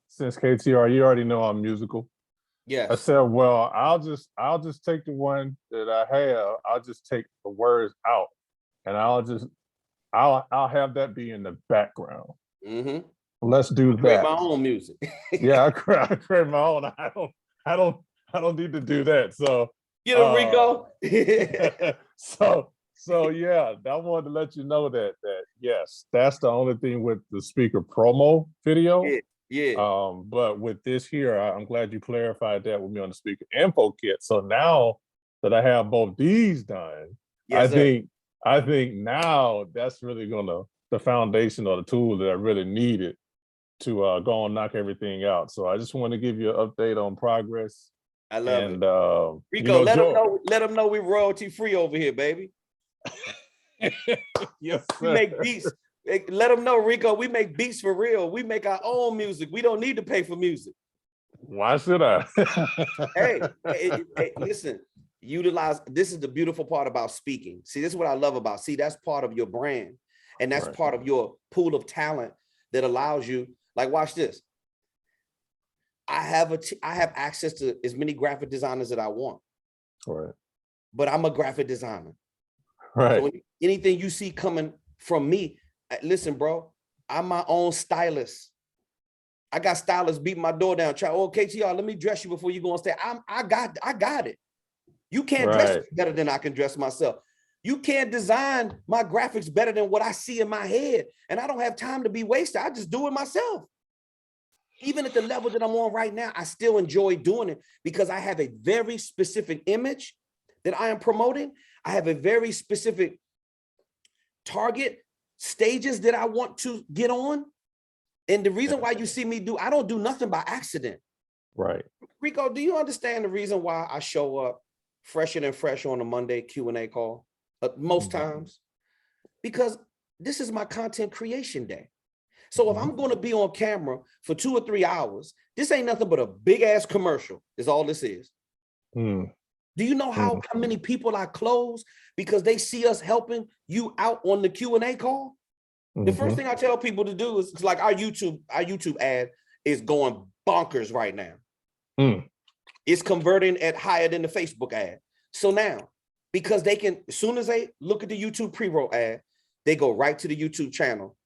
Since KTR, you already know I'm musical. Yes. I said, well, I'll just take the one that I have. I'll just take the words out, and I'll have that be in the background. Let's do that. Create my own music. Yeah, I create my own. I don't need to do that. So you know, Rico. so yeah, I wanted to let you know that yes, that's the only thing with the speaker promo video. Yeah. But with this here, I'm glad you clarified that with me on the speaker info kit. So now that I have both these done, Yes, I think now that's really the foundation or the tool that I really needed to go and knock everything out. So I just want to give you an update on progress. I love it. Rico, you know, let them know we're royalty free over here, baby. Yes, sir. We make beats. Let them know, Rico, we make beats for real. We make our own music. We don't need to pay for music. Why should I? hey, listen, utilize, this is the beautiful part about speaking. See, this is what I love about, that's part of your brand. And that's part of your pool of talent that allows you, like, watch this. I have access to as many graphic designers that I want. Right. But I'm a graphic designer. Right. So anything you see coming from me, listen, bro, I'm my own stylist. I got stylists beating my door down, trying, oh, KTR, let me dress you before you go on stage. I got it. You can't dress me better than I can dress myself. You can't design my graphics better than what I see in my head. And I don't have time to be wasted. I just do it myself. Even at the level that I'm on right now, I still enjoy doing it because I have a very specific image that I am promoting. I have a very specific target stages that I want to get on. And the reason why you see me I don't do nothing by accident. Right. Rico, do you understand the reason why I show up fresher than fresh on a Monday Q&A call most times? Because this is my content creation day. So if I'm going to be on camera for 2 or 3 hours, this ain't nothing but a big ass commercial is all this is. Do you know how many people I close because they see us helping you out on the Q&A call? The first thing I tell people to do is, like, our YouTube ad is going bonkers right now. It's converting at higher than the Facebook ad. So now, because they can, as soon as they look at the YouTube pre-roll ad, they go right to the YouTube channel.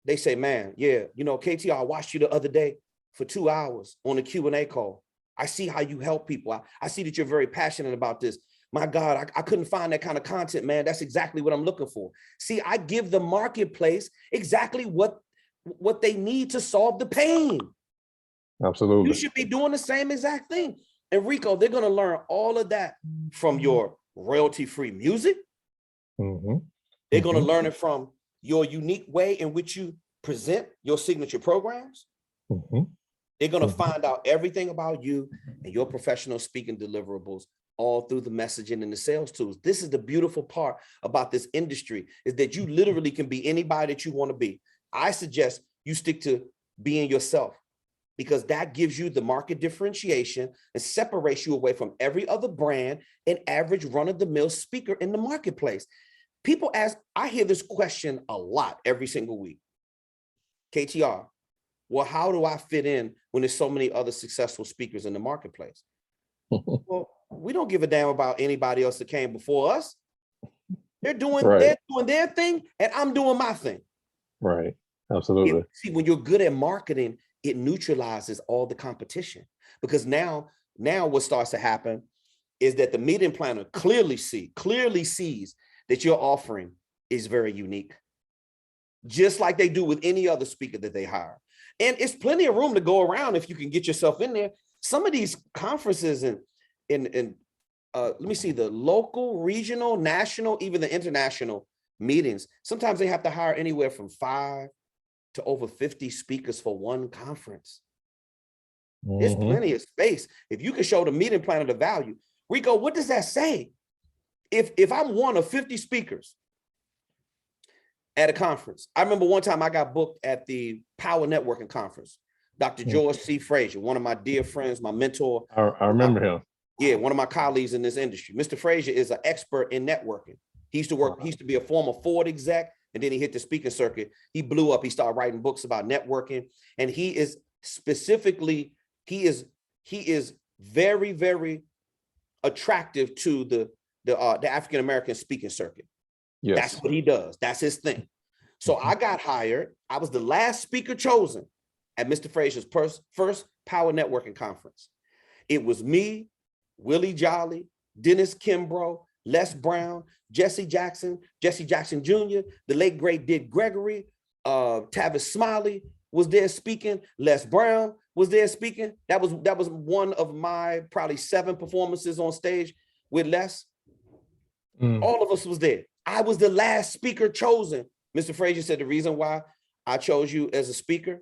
They say, man, yeah, you know, KTR, I watched you the other day for 2 hours on the Q&A call. I see how you help people. I see that you're very passionate about this. My God, I couldn't find that kind of content, man. That's exactly what I'm looking for. See, I give the marketplace exactly what they need to solve the pain. Absolutely. You should be doing the same exact thing. And Rico, they're going to learn all of that from your royalty-free music. They're going to learn it from your unique way in which you present your signature programs. They're going to find out everything about you and your professional speaking deliverables all through the messaging and the sales tools. This is the beautiful part about this industry, is that you literally can be anybody that you want to be. I suggest you stick to being yourself, because that gives you the market differentiation and separates you away from every other brand and average run-of-the-mill speaker in the marketplace. People ask, I hear this question a lot every single week. KTR, well, how do I fit in when there's so many other successful speakers in the marketplace? Well, we don't give a damn about anybody else that came before us. They're doing their thing, and I'm doing my thing. Right. Absolutely. See, when you're good at marketing, it neutralizes all the competition, because now what starts to happen is that the meeting planner clearly sees that your offering is very unique, just like they do with any other speaker that they hire. And it's plenty of room to go around if you can get yourself in there. Some of these conferences and let me see, the local, regional, national, even the international meetings, sometimes they have to hire anywhere from 5 to over 50 speakers for one conference. There's plenty of space. If you can show the meeting planner the value. Rico, what does that say? If I'm one of 50 speakers at a conference, I remember one time I got booked at the Power Networking Conference. Dr. George C. Frazier, one of my dear friends, my mentor. I remember him. Yeah, one of my colleagues in this industry. Mr. Frazier is an expert in networking. He used to be a former Ford exec, and then he hit the speaking circuit. He blew up. He started writing books about networking. And he is specifically, he is very, very attractive to the African-American speaking circuit. Yes. That's what he does. That's his thing. So I got hired. I was the last speaker chosen at Mr. Frazier's first Power Networking Conference. It was me, Willie Jolly, Dennis Kimbrough, Les Brown, Jesse Jackson Jr., the late great Dick Gregory, Tavis Smiley was there speaking, Les Brown was there speaking. That was one of my probably 7 performances on stage with Les. All of us was there. I was the last speaker chosen. Mr. Frazier said the reason why I chose you as a speaker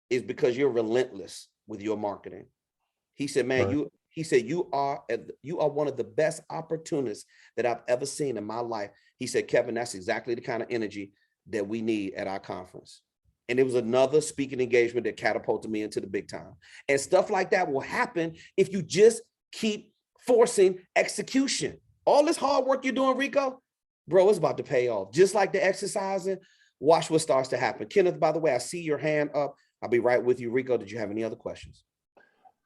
is because you're relentless with your marketing. He said, man, you are one of the best opportunists that I've ever seen in my life. He said, Kevin, that's exactly the kind of energy that we need at our conference. And it was another speaking engagement that catapulted me into the big time. And stuff like that will happen if you just keep forcing execution. All this hard work you're doing, Rico, bro, it's about to pay off. Just like the exercising, watch what starts to happen. Kenneth, by the way, I see your hand up. I'll be right with you. Rico, did you have any other questions?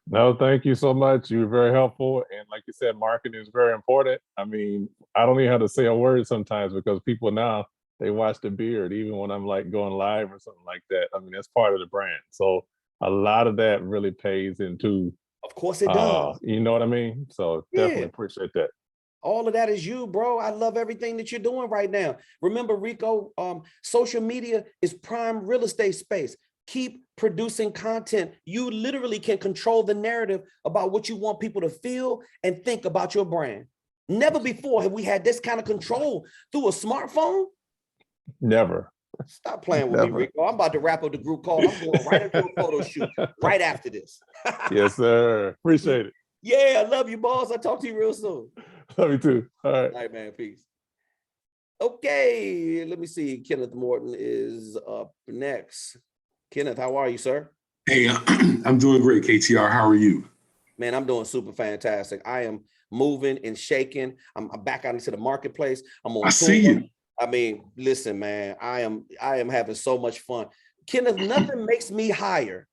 No, thank you so much. You were very helpful. And like you said, marketing is very important. I mean, I don't even have to say a word sometimes because people now, they watch the beard, even when I'm like going live or something like that. I mean, that's part of the brand. So a lot of that really pays into. Of course it does. You know what I mean? So definitely appreciate that. All of that is you, bro. I love everything that you're doing right now. Remember, Rico, social media is prime real estate space. Keep producing content. You literally can control the narrative about what you want people to feel and think about your brand. Never before have we had this kind of control through a smartphone. Never. Stop playing with me, Rico. I'm about to wrap up the group call. I'm going right into a photo shoot right after this. Yes, sir. Appreciate it. Yeah, I love you, boss. I'll talk to you real soon. Love you too. All right. All right, man. Peace. Okay, let me see. Kenneth Morton is up next. Kenneth, how are you, sir? Hey, I'm doing great, KTR. How are you? Man, I'm doing super fantastic. I am moving and shaking. I'm back out into the marketplace. I'm on tour. See you. I mean, listen, man, I am having so much fun. Kenneth, nothing makes me higher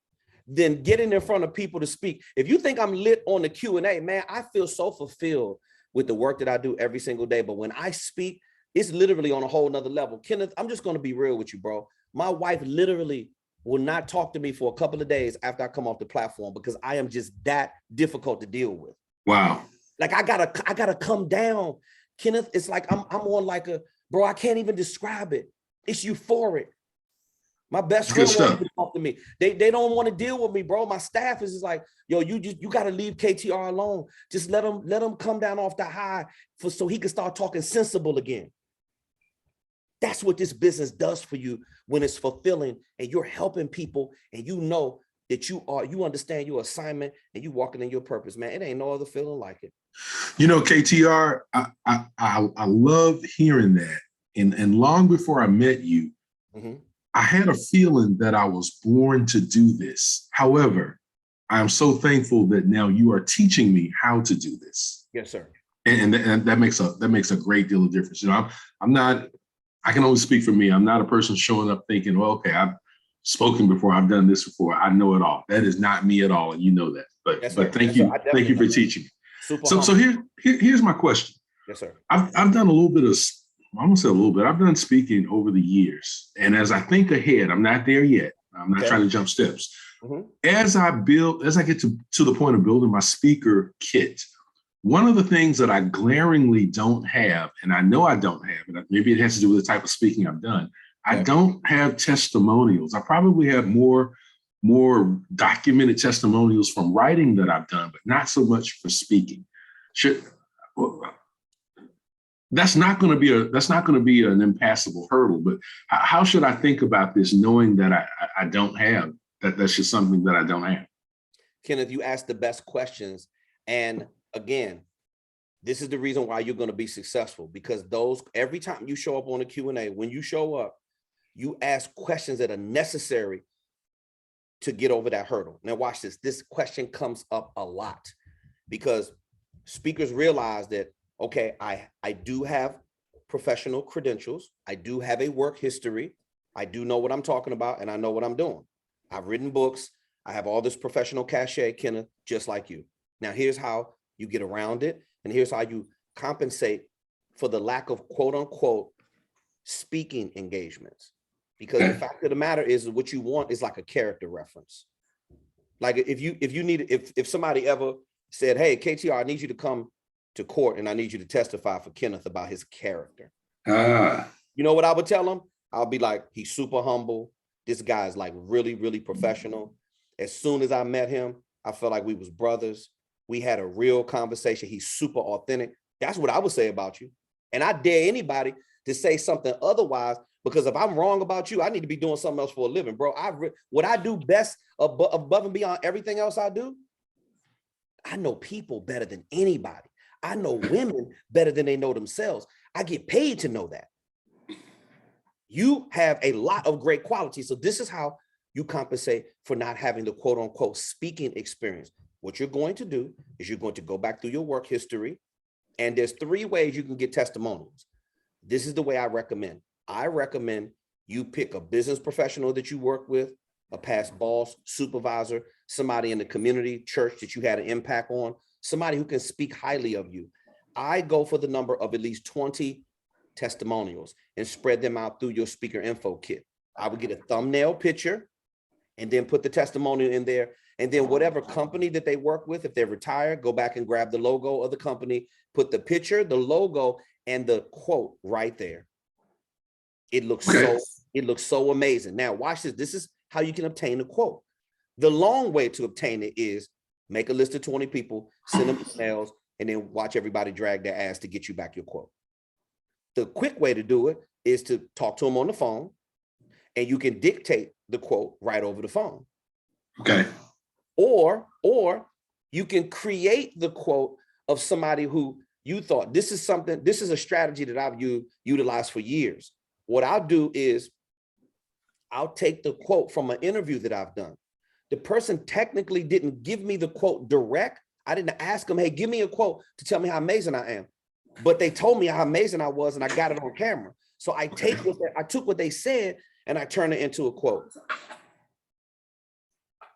than getting in front of people to speak. If you think I'm lit on the Q&A, man, I feel so fulfilled with the work that I do every single day. But when I speak, it's literally on a whole nother level. Kenneth, I'm just going to be real with you, bro. My wife literally will not talk to me for a couple of days after I come off the platform because I am just that difficult to deal with. Wow. Like I gotta come down. Kenneth, it's like I'm on like a, bro, I can't even describe it. It's euphoric. My best friend won't even talk to me. They don't want to deal with me, bro. My staff is just like, yo, you got to leave KTR alone. Just let him come down off the high so he can start talking sensible again. That's what this business does for you when it's fulfilling and you're helping people and you know that you understand your assignment and you walking in your purpose, man. It ain't no other feeling like it. You know, KTR, I love hearing that. And long before I met you, I had a feeling that I was born to do this. However, I am so thankful that now you are teaching me how to do this. Yes, sir. And that makes a great deal of difference. You know, I'm not, I can only speak for me. I'm not a person showing up thinking, well, okay, I've spoken before, I've done this before, I know it all. That is not me at all, and you know that. But Yes, sir. thank Yes, sir. you, I thank you for definitely teaching. super So humble. here's my question. Yes, sir. I've done a little bit of, I won't say a little bit, I've done speaking over the years. And as I think ahead, I'm not there yet. I'm not Okay. trying to jump steps. Mhm. As I get to the point of building my speaker kit, one of the things that I glaringly don't have, and I know I don't have, and maybe it has to do with the type of speaking I've done, I Okay. don't have testimonials. I probably have more documented testimonials from writing that I've done, but not so much for speaking. That's not going to be an impassable hurdle. But how should I think about this, knowing that I don't have that? That's just something that I don't have. Kenneth, you asked the best questions. And again, this is the reason why you're going to be successful, because every time you show up on a Q&A, when you show up, you ask questions that are necessary to get over that hurdle. Now watch this. This question comes up a lot because speakers realize that, okay, I do have professional credentials. I do have a work history. I do know what I'm talking about, and I know what I'm doing. I've written books. I have all this professional cachet, Kenneth, just like you. Now, here's how you get around it, and here's how you compensate for the lack of quote unquote speaking engagements. Because the fact of the matter is, what you want is like a character reference. Like if somebody ever said, hey, KTR, I need you to come to court and I need you to testify for Kenneth about his character. You know what I would tell him? I'll be like, he's super humble. This guy is like really, really professional. As soon as I met him, I felt like we was brothers. We had a real conversation. He's super authentic. That's what I would say about you. And I dare anybody to say something otherwise, because if I'm wrong about you, I need to be doing something else for a living, bro. What I do best above and beyond everything else I do, I know people better than anybody. I know women better than they know themselves. I get paid to know that. You have a lot of great qualities. So this is how you compensate for not having the quote unquote speaking experience. What you're going to do is you're going to go back through your work history, and there's 3 ways you can get testimonials. This is the way I recommend. I recommend you pick a business professional that you work with, a past boss, supervisor, somebody in the community, church that you had an impact on, somebody who can speak highly of you. I go for the number of at least 20 testimonials and spread them out through your speaker info kit. I would get a thumbnail picture and then put the testimonial in there. And then whatever company that they work with, if they're retired, go back and grab the logo of the company, put the picture, the logo, and the quote right there. It looks so amazing. Now watch this. This is how you can obtain a quote. The long way to obtain it is make a list of 20 people, send them emails, and then watch everybody drag their ass to get you back your quote. The quick way to do it is to talk to them on the phone, and you can dictate the quote right over the phone. Okay. Or you can create the quote of somebody who you thought, this is a strategy that I've utilized for years. What I'll do is I'll take the quote from an interview that I've done. The person technically didn't give me the quote direct. I didn't ask them, hey, give me a quote to tell me how amazing I am. But they told me how amazing I was, and I got it on camera. So I took what they said and I turned it into a quote.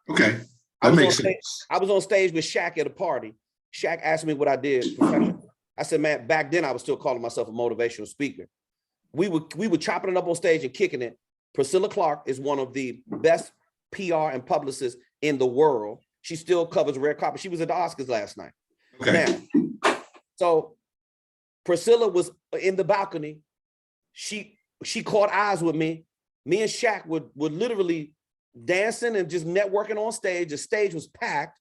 Okay. That makes sense. I was on stage with Shaq at a party. Shaq asked me what I did professionally. I said, man, back then I was still calling myself a motivational speaker. We were chopping it up on stage and kicking it. Priscilla Clark is one of the best PR and publicists in the world. She still covers red carpet. She was at the Oscars last night. Okay. Now, so Priscilla was in the balcony. She caught eyes with me. Me and Shaq would literally dancing and just networking on stage. The stage was packed.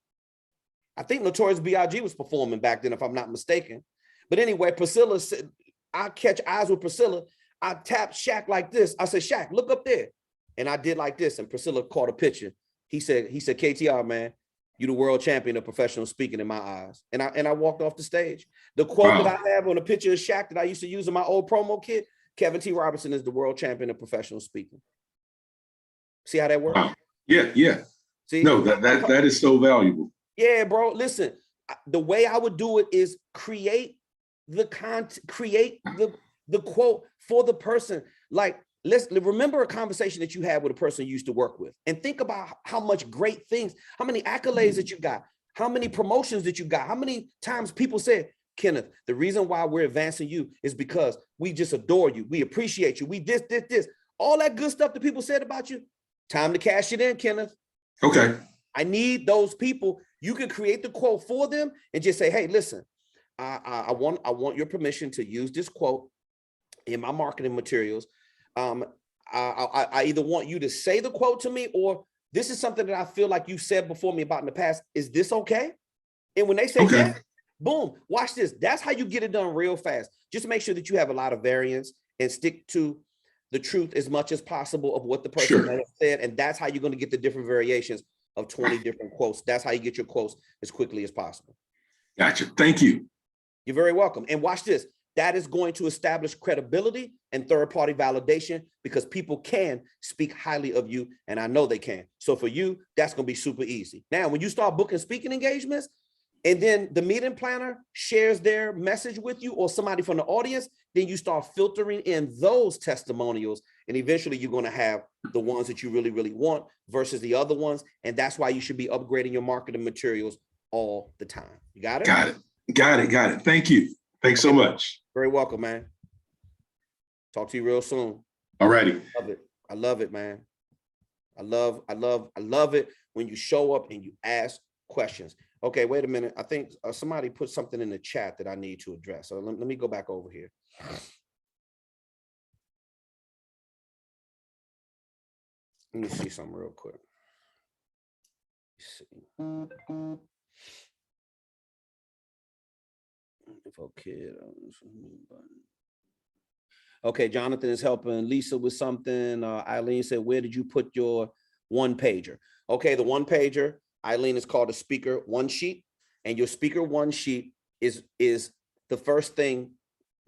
I think Notorious B.I.G. was performing back then, if I'm not mistaken. But anyway, Priscilla said, I catch eyes with Priscilla. I tapped Shaq like this. I said, Shaq, look up there. And I did like this. And Priscilla caught a picture. He said, KTR, man, you the world champion of professional speaking in my eyes. And I walked off the stage. The quote that I have on a picture of Shaq that I used to use in my old promo kit, Kevin T. Robertson is the world champion of professional speaking. See how that works? Wow. Yeah, yeah. See? No, that is so valuable. Yeah, bro. Listen, the way I would do it is create the content, create the quote for the person. Like, let's remember a conversation that you had with a person you used to work with, and think about how much great things, how many accolades that you got, how many promotions that you got, how many times people said, Kenneth, the reason why we're advancing you is because we just adore you. We appreciate you. We this. All that good stuff that people said about you. Time to cash it in, Kenneth. Okay. I need those people. You can create the quote for them and just say, hey, listen, I want your permission to use this quote in my marketing materials. I either want you to say the quote to me, or this is something that I feel like you said before me about in the past. Is this okay? And when they say yeah, boom, watch this. That's how you get it done real fast. Just make sure that you have a lot of variance and stick to the truth as much as possible of what the person has said. And that's how you're going to get the different variations of 20 different quotes. That's how you get your quotes as quickly as possible. Gotcha. Thank you. You're very welcome. And watch this. That is going to establish credibility and third-party validation, because people can speak highly of you, and I know they can. So for you, that's going to be super easy. Now, when you start booking speaking engagements, and then the meeting planner shares their message with you or somebody from the audience, then you start filtering in those testimonials, and eventually you're going to have the ones that you really, really want versus the other ones. And that's why you should be upgrading your marketing materials all the time. You got it? Got it. Got it. Thank you. Thanks so much. Very welcome, man. Talk to you real soon. All righty. I love it, man. I love it when you show up and you ask questions. Okay, wait a minute. I think somebody put something in the chat that I need to address. So let me go back over here. Let me see something real quick. Let's see. Okay, Jonathan is helping Lisa with something. Eileen said, where did you put your one pager? Okay, the one pager, Eileen, is called a speaker one sheet, and your speaker one sheet is the first thing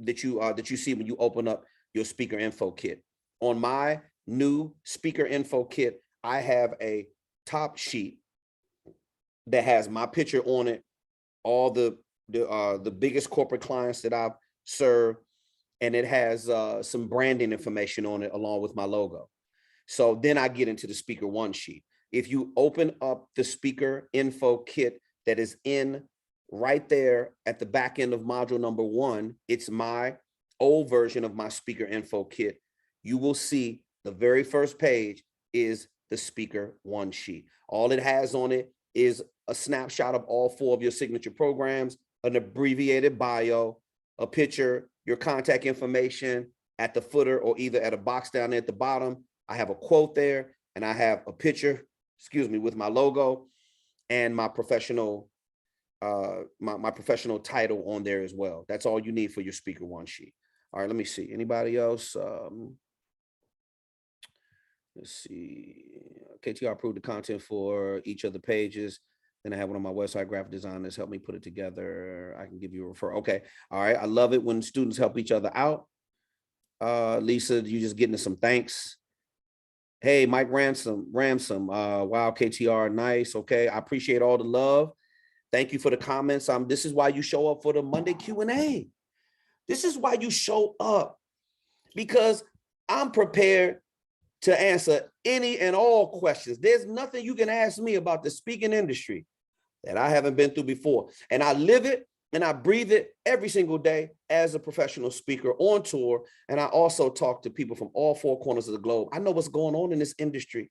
that you see when you open up your speaker info kit. On my new speaker info kit, I have a top sheet that has my picture on it, all the biggest corporate clients that I've served, and it has some branding information on it along with my logo. So then I get into the speaker one sheet. If you open up the speaker info kit that is in right there at the back end of module number 1, it's my old version of my speaker info kit. You will see the very first page is the speaker one sheet. All it has on it is a snapshot of all 4 of your signature programs, an abbreviated bio, a picture, your contact information at the footer, or either at a box down there at the bottom. I have a quote there, and I have a picture, with my logo and my professional my professional title on there as well. That's all you need for your speaker one sheet. All right, let me see. Anybody else? Let's see. KTR approved the content for each of the pages. Then I have one of my website graphic designers help me put it together. I can give you a referral. Okay. All right. I love it when students help each other out. Lisa, you just getting some thanks. Hey, Mike Ransom. Wow, KTR, nice. Okay. I appreciate all the love. Thank you for the comments. This is why you show up for the Monday Q&A. This is why you show up, because I'm prepared to answer any and all questions. There's nothing you can ask me about the speaking industry that I haven't been through before. And I live it and I breathe it every single day as a professional speaker on tour. And I also talk to people from all 4 corners of the globe. I know what's going on in this industry,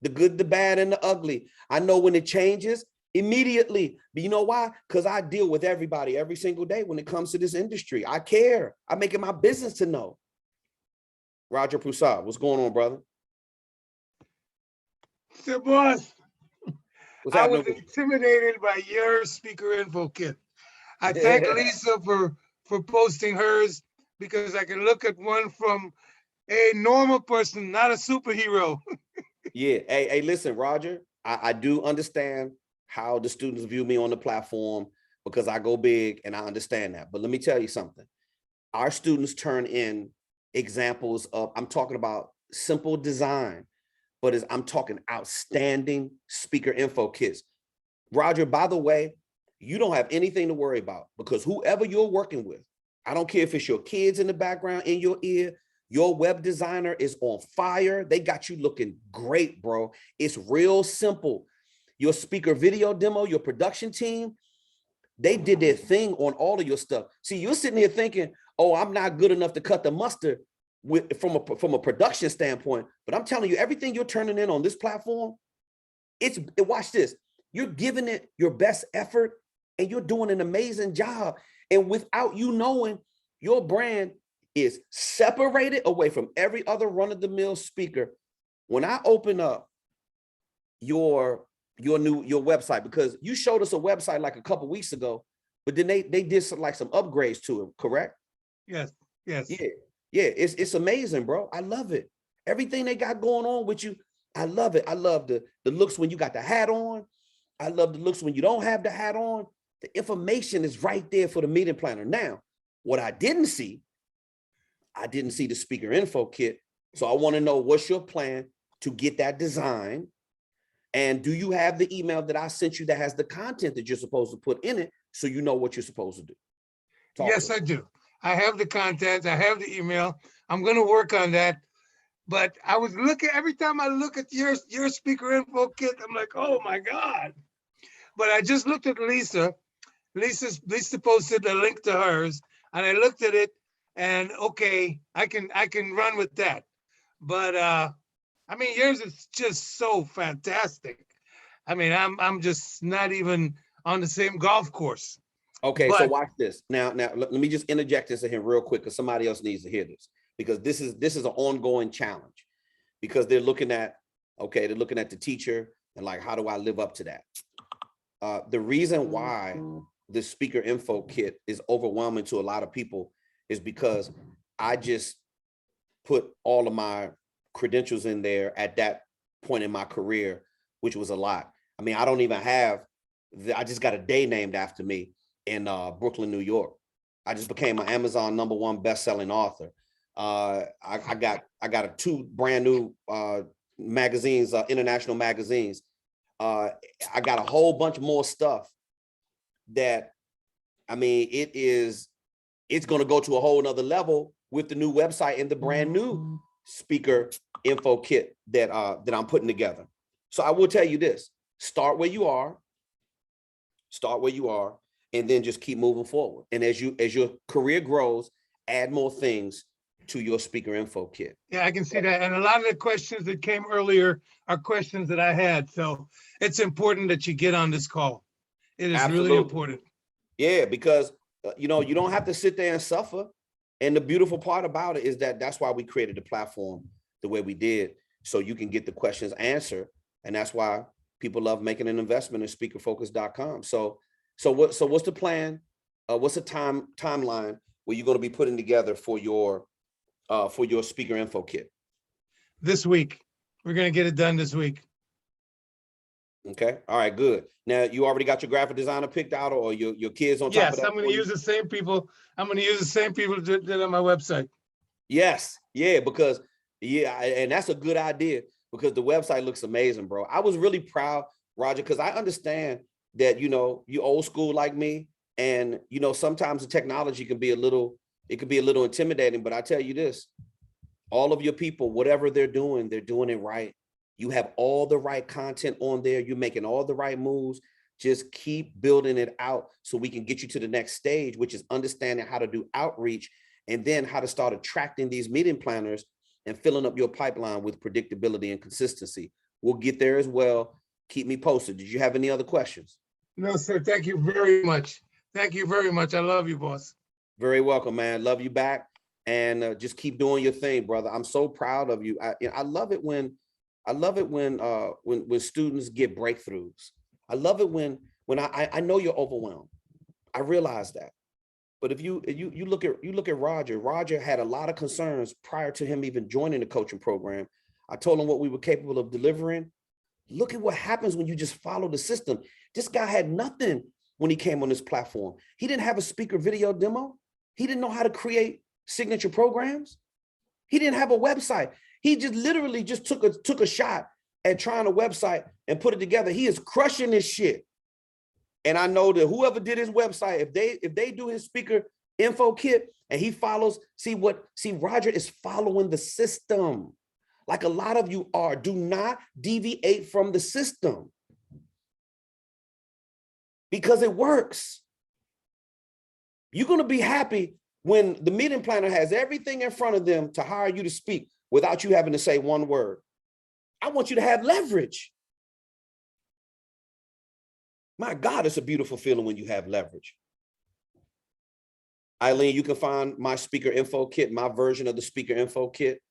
the good, the bad, and the ugly. I know when it changes immediately. But you know why? Because I deal with everybody every single day when it comes to this industry. I care. I make it my business to know. Roger Prasad, what's going on, brother? So, boss, What's I happening? was intimidated by your speaker info kit. I thank Lisa for posting hers, because I can look at one from a normal person, not a superhero. Yeah. Hey, listen, Roger, I do understand how the students view me on the platform, because I go big and I understand that. But let me tell you something. Our students turn in examples of, I'm talking about simple design, but I'm talking outstanding speaker info kits. Roger, by the way, you don't have anything to worry about, because whoever you're working with, I don't care if it's your kids in the background, in your ear, your web designer is on fire. They got you looking great, bro. It's real simple. Your speaker video demo, your production team, they did their thing on all of your stuff. See, you're sitting here thinking, oh, I'm not good enough to cut the mustard from a production standpoint, but I'm telling you, everything you're turning in on this platform, watch this. You're giving it your best effort and you're doing an amazing job. And without you knowing, your brand is separated away from every other run-of-the-mill speaker. When I open up your website, because you showed us a website like a couple weeks ago, but then they did some upgrades to it, correct? Yes. Yeah, it's amazing, bro. I love it. Everything they got going on with you, I love it. I love the looks when you got the hat on. I love the looks when you don't have the hat on. The information is right there for the meeting planner. Now, what I didn't see the speaker info kit. So I want to know, what's your plan to get that design? And do you have the email that I sent you that has the content that you're supposed to put in it, so you know what you're supposed to do? Yes, I do. I have the content. I have the email. I'm going to work on that. But I was looking, every time I look at your speaker info kit, I'm like, oh my God. But I just looked at Lisa. Lisa posted a link to hers, and I looked at it, and okay, I can run with that. But I mean, yours is just so fantastic. I mean, I'm just not even on the same golf course. Okay, so watch this. Now let me just interject this in here real quick, because somebody else needs to hear this, because this is an ongoing challenge, because they're looking at the teacher and like, how do I live up to that? The reason why the speaker info kit is overwhelming to a lot of people is because I just put all of my credentials in there at that point in my career, which was a lot. I mean, I don't even have I just got a day named after me in Brooklyn, New York. I just became an Amazon #1 best-selling author. I got 2 brand new magazines, international magazines. I got a whole bunch more stuff that, I mean, it's going to go to a whole nother level with the new website and the brand new speaker info kit that I'm putting together. So I will tell you this: start where you are, and then just keep moving forward. And as your career grows, add more things to your speaker info kit. Yeah, I can see that. And a lot of the questions that came earlier are questions that I had. So it's important that you get on this call. It is really important. Yeah, because you don't have to sit there and suffer. And the beautiful part about it is that's why we created the platform the way we did, so you can get the questions answered. And that's why people love making an investment in speakerfocus.com. So what's the plan? What's the timeline where you're going to be putting together for your speaker info kit? This week. We're going to get it done this week. Okay. All right, good. Now, you already got your graphic designer picked out, or your kids on top of that? Yes, I'm going to use the same people. I'm going to use the same people that did on my website. Yes. Yeah, because and that's a good idea, because the website looks amazing, bro. I was really proud, Roger, because I understand that, you old school like me, and, sometimes the technology can be a little intimidating, but I tell you this, all of your people, whatever they're doing it right. You have all the right content on there. You're making all the right moves. Just keep building it out so we can get you to the next stage, which is understanding how to do outreach, and then how to start attracting these meeting planners and filling up your pipeline with predictability and consistency. We'll get there as well. Keep me posted. Did you have any other questions? No, sir. Thank you very much. Thank you very much. I love you, boss. Very welcome, man. Love you back. And just keep doing your thing, brother. I'm so proud of you. I love it when students get breakthroughs. I love it when I know you're overwhelmed. I realize that. But if you look at Roger had a lot of concerns prior to him even joining the coaching program. I told him what we were capable of delivering. Look at what happens when you just follow the system. This guy had nothing when he came on this platform. He didn't have a speaker video demo. He didn't know how to create signature programs. He didn't have a website. He just literally just took a shot at trying a website and put it together. He is crushing this shit. And I know that whoever did his website, if they do his speaker info kit and he follows, see Roger is following the system. Like a lot of you are. Do not deviate from the system because it works. You're going to be happy when the meeting planner has everything in front of them to hire you to speak without you having to say one word. I want you to have leverage. My God, it's a beautiful feeling when you have leverage. Eileen, you can find my speaker info kit, my version of the speaker info kit.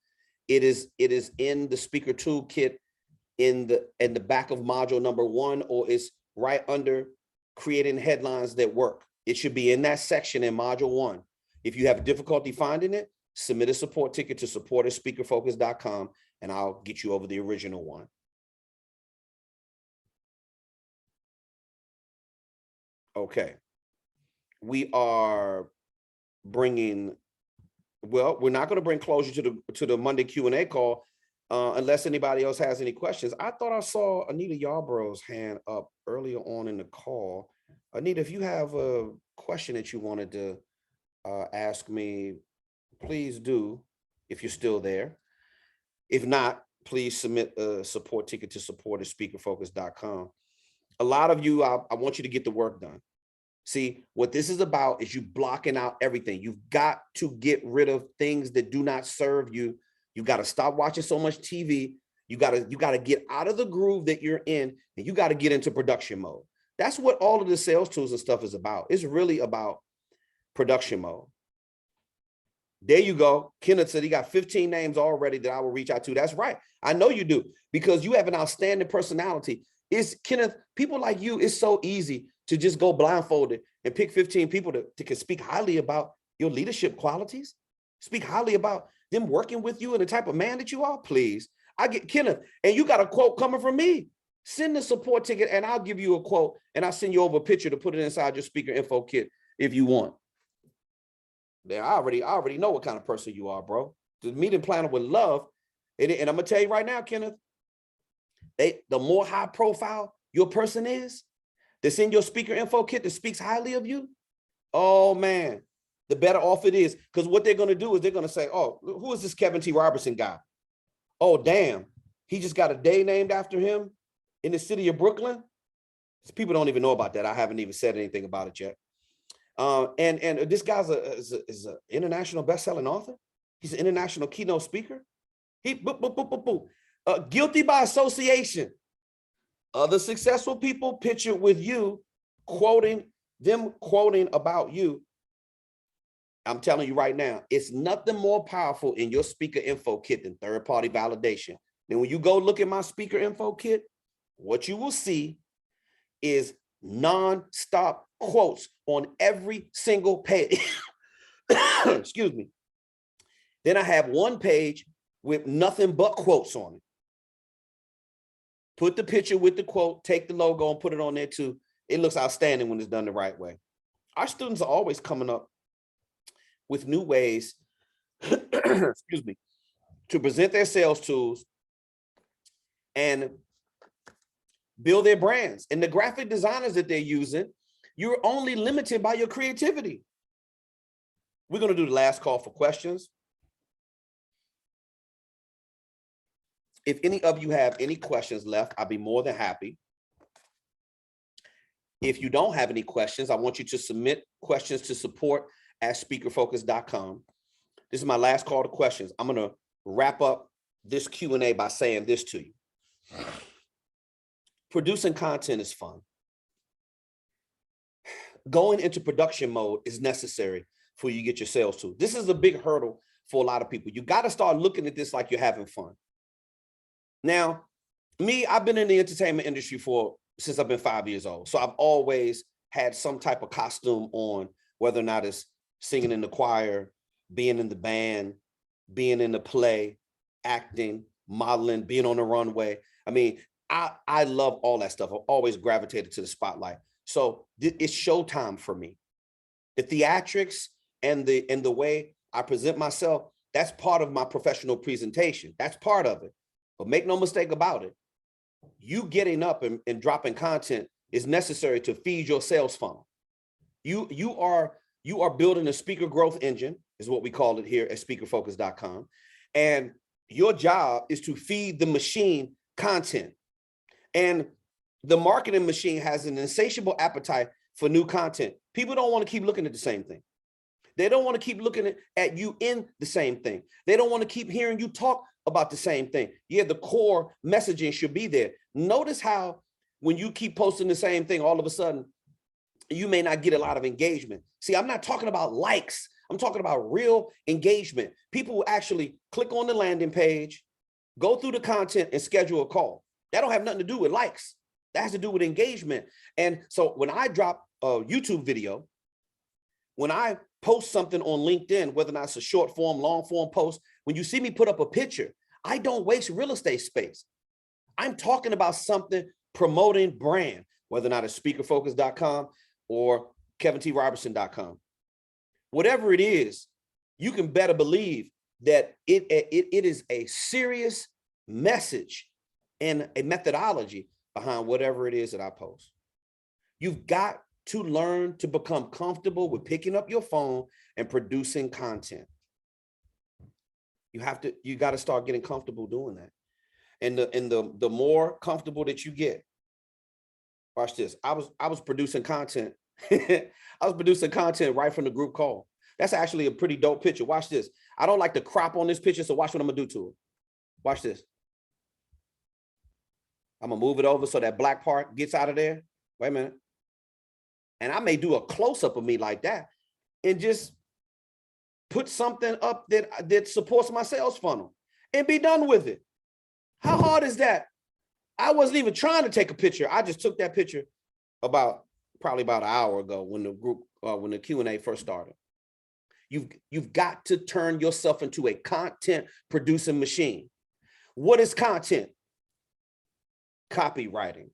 It is in the speaker toolkit in the back of module number 1, or it's right under creating headlines that work. It should be in that section in module 1. If you have difficulty finding it, submit a support ticket to support@speakerfocus.com and I'll get you over the original one. Okay. We are bringing, well, we're not going to bring closure to the Monday Q&A call unless anybody else has any questions. I thought I saw Anita Yarbrough's hand up earlier on in the call. Anita, if you have a question that you wanted to ask me, please do, if you're still there. If not, please submit a support ticket to support@speakerfocus.com. A lot of you, I want you to get the work done. See, what this is about is you blocking out everything. You've got to get rid of things that do not serve you. You got to stop watching so much TV. You got to get out of the groove that you're in, and you got to get into production mode. That's what all of the sales tools and stuff is about. It's really about production mode. There you go. Kenneth said he got 15 names already that I will reach out to. That's right. I know you do, because you have an outstanding personality. Kenneth, people like you, it's so easy to just go blindfolded and pick 15 people that can speak highly about your leadership qualities, speak highly about them working with you and the type of man that you are. Please, I get Kenneth, and you got a quote coming from me. Send the support ticket and I'll give you a quote, and I'll send you over a picture to put it inside your speaker info kit if you want. There, I already know what kind of person you are, bro. The meeting planner would love it. And I'm gonna tell you right now, Kenneth, the more high profile your person is that's in your speaker info kit that speaks highly of you, oh man, the better off it is. Because what they're gonna do is they're gonna say, oh, who is this Kevin T. Robertson guy? Oh, damn, he just got a day named after him in the city of Brooklyn. People don't even know about that. I haven't even said anything about it yet. And this guy's is an international best-selling author. He's an international keynote speaker. He guilty by association. Other successful people pictured with you, quoting about you. I'm telling you right now, it's nothing more powerful in your speaker info kit than third-party validation. Then when you go look at my speaker info kit, what you will see is non-stop quotes on every single page. Excuse me. Then I have one page with nothing but quotes on it. Put the picture with the quote, take the logo and put it on there too. It looks outstanding when it's done the right way. Our students are always coming up with new ways, excuse me, to present their sales tools and build their brands. And the graphic designers that they're using, you're only limited by your creativity. We're going to do the last call for questions. If any of you have any questions left, I'll be more than happy. If you don't have any questions, I want you to submit questions to support@speakerfocus.com. This is my last call to questions. I'm going to wrap up this Q&A by saying this to you. Producing content is fun. Going into production mode is necessary for you to get your sales tool. This is a big hurdle for a lot of people. You got to start looking at this like you're having fun. Now, me, I've been in the entertainment industry since I've been 5 years old. So I've always had some type of costume on, whether or not it's singing in the choir, being in the band, being in the play, acting, modeling, being on the runway. I mean, I love all that stuff. I've always gravitated to the spotlight. So it's showtime for me. The theatrics and the way I present myself, that's part of my professional presentation. That's part of it. But make no mistake about it. you getting up and dropping content is necessary to feed your sales funnel. You are building a speaker growth engine, is what we call it here at speakerfocus.com. And your job is to feed the machine content. And the marketing machine has an insatiable appetite for new content. People don't want to keep looking at the same thing. They don't want to keep looking at you in the same thing. They don't want to keep hearing you talk about the same thing. Yeah, the core messaging should be there. Notice how when you keep posting the same thing, all of a sudden, you may not get a lot of engagement. See, I'm not talking about likes. I'm talking about real engagement. People will actually click on the landing page, go through the content, and schedule a call. That don't have nothing to do with likes. That has to do with engagement. And so when I drop a YouTube video, when I post something on LinkedIn, whether or not it's a short form, long form post, when you see me put up a picture, I don't waste real estate space. I'm talking about something promoting brand, whether or not it's speakerfocus.com or KevinTRobertson.com. Whatever it is, you can better believe that it is a serious message and a methodology behind whatever it is that I post. You've got to learn to become comfortable with picking up your phone and producing content. You got to start getting comfortable doing that. And the more comfortable that you get, watch this. I was producing content. I was producing content right from the group call. That's actually a pretty dope picture. Watch this. I don't like to crop on this picture, so watch what I'm gonna do to it. Watch this. I'm gonna move it over so that black part gets out of there. Wait a minute. And I may do a close-up of me like that and just put something up that supports my sales funnel and be done with it. How hard is that? I wasn't even trying to take a picture. I just took that picture probably about an hour ago when the group, when the Q&A first started. You've got to turn yourself into a content producing machine. What is content? Copywriting.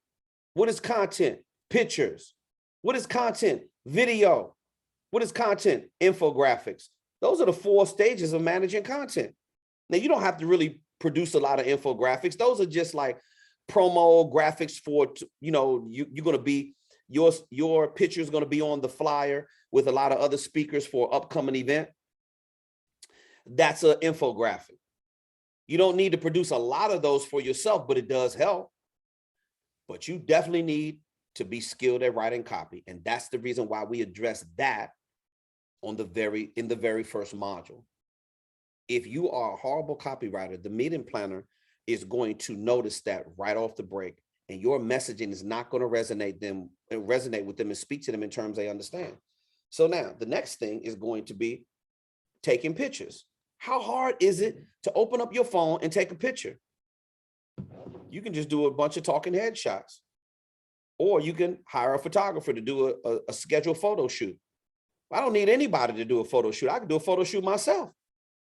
What is content? Pictures. What is content? Video. What is content? Infographics. Those are the 4 stages of managing content. Now, you don't have to really produce a lot of infographics. Those are just like promo graphics for, you're going to be, your picture is going to be on the flyer with a lot of other speakers for upcoming event. That's an infographic. You don't need to produce a lot of those for yourself, but it does help. But you definitely need to be skilled at writing copy. And that's the reason why we address that in the very first module. If you are a horrible copywriter, the meeting planner is going to notice that right off the break, and your messaging is not going to resonate with them and speak to them in terms they understand. So now the next thing is going to be taking pictures. How hard is it to open up your phone and take a picture? You can just do a bunch of talking head shots, or you can hire a photographer to do a scheduled photo shoot. I don't need anybody to do a photo shoot. I can do a photo shoot myself.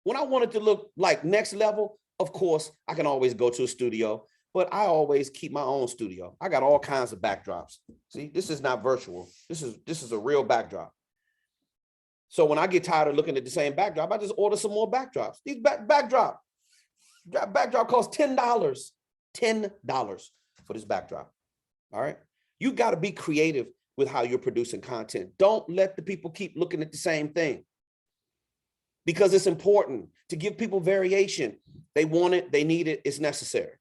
When I want it to look like next level, of course, I can always go to a studio, but I always keep my own studio. I got all kinds of backdrops. See, this is not virtual. This is a real backdrop. So when I get tired of looking at the same backdrop, I just order some more backdrops. These backdrop costs $10. $10 for this backdrop. All right. You got to be creative with how you're producing content. Don't let the people keep looking at the same thing, because it's important to give people variation. They want it, they need it, it's necessary.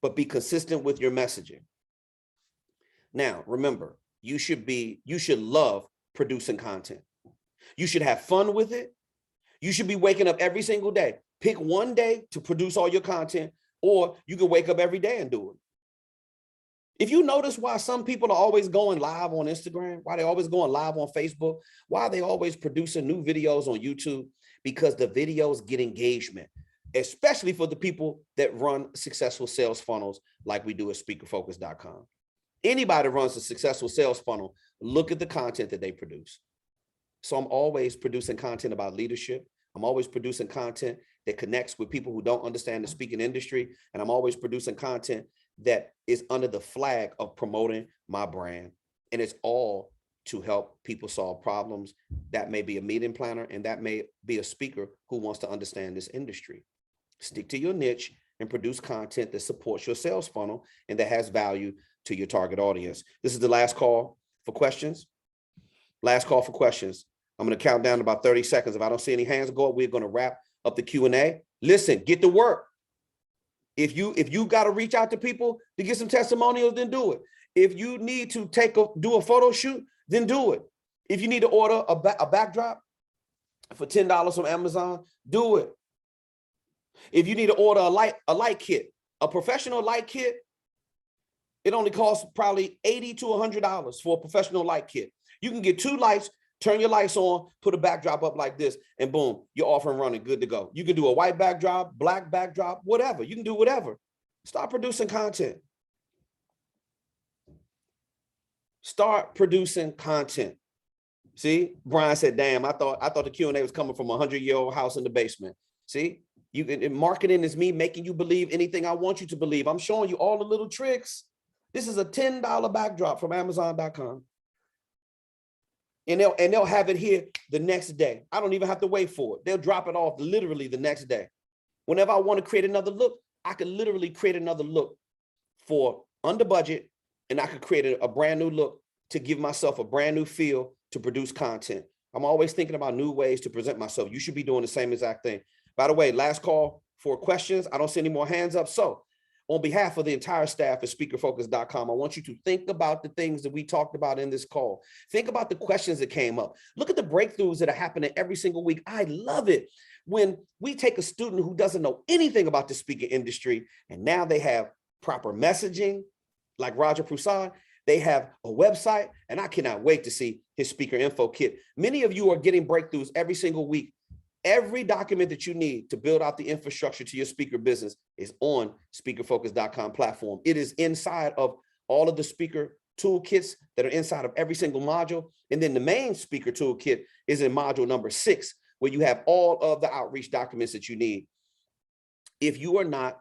But be consistent with your messaging. Now, remember, you should love producing content. You should have fun with it. You should be waking up every single day. Pick one day to produce all your content, or you can wake up every day and do it. If you notice why some people are always going live on Instagram, why they're always going live on Facebook, why are they always producing new videos on YouTube? Because the videos get engagement, especially for the people that run successful sales funnels like we do at speakerfocus.com. Anybody runs a successful sales funnel, look at the content that they produce. So I'm always producing content about leadership. I'm always producing content that connects with people who don't understand the speaking industry. And I'm always producing content that is under the flag of promoting my brand. And it's all to help people solve problems. That may be a meeting planner, and that may be a speaker who wants to understand this industry. Stick to your niche, and produce content that supports your sales funnel and that has value to your target audience. This is the last call for questions. Last call for questions. I'm going to count down about 30 seconds. If I don't see any hands go up, we're going to wrap up the Q&A. Listen, get to work. If you got to reach out to people to get some testimonials, then do it. If you need to do a photo shoot, then do it. If you need to order a backdrop for $10 from Amazon, do it. If you need to order a light kit, a professional light kit, it only costs probably $80 to $100 for a professional light kit. You can get 2 lights, turn your lights on, put a backdrop up like this, and boom, you're off and running, good to go. You can do a white backdrop, black backdrop, whatever. You can do whatever. Start producing content. Start producing content. See, Brian said, damn, I thought the Q&A was coming from a 100-year-old house in the basement. See, marketing is me making you believe anything I want you to believe. I'm showing you all the little tricks. This is a $10 backdrop from Amazon.com. And they'll have it here the next day. I don't even have to wait for it. They'll drop it off literally the next day. Whenever I want to create another look, I can literally create another look for under budget, and I could create a brand new look to give myself a brand new feel to produce content. I'm always thinking about new ways to present myself. You should be doing the same exact thing. By the way, last call for questions. I don't see any more hands up. So on behalf of the entire staff at speakerfocus.com, I want you to think about the things that we talked about in this call. Think about the questions that came up. Look at the breakthroughs that are happening every single week. I love it when we take a student who doesn't know anything about the speaking industry, and now they have proper messaging, like Roger Prusad. They have a website, and I cannot wait to see his speaker info kit. Many of you are getting breakthroughs every single week. Every document that you need to build out the infrastructure to your speaker business is on speakerfocus.com platform. It is inside of all of the speaker toolkits that are inside of every single module. And then the main speaker toolkit is in module number 6, where you have all of the outreach documents that you need. If you are not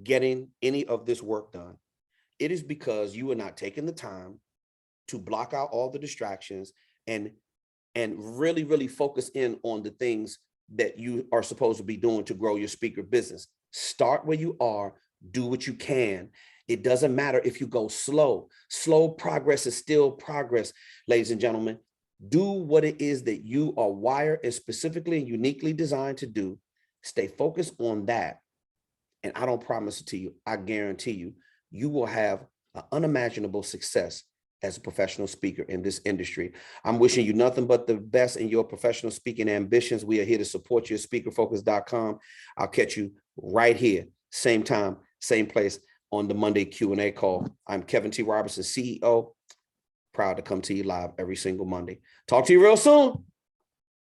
getting any of this work done, it is because you are not taking the time to block out all the distractions and really, really focus in on the things that you are supposed to be doing to grow your speaker business. Start where you are, do what you can. It doesn't matter if you go slow. Slow progress is still progress, ladies and gentlemen. Do what it is that you are wired and specifically and uniquely designed to do. Stay focused on that. And I don't promise it to you, I guarantee you, you will have an unimaginable success as a professional speaker in this industry. I'm wishing you nothing but the best in your professional speaking ambitions. We are here to support you at speakerfocus.com. I'll catch you right here, same time, same place on the Monday Q&A call. I'm Kevin T. Robertson, CEO, proud to come to you live every single Monday. Talk to you real soon.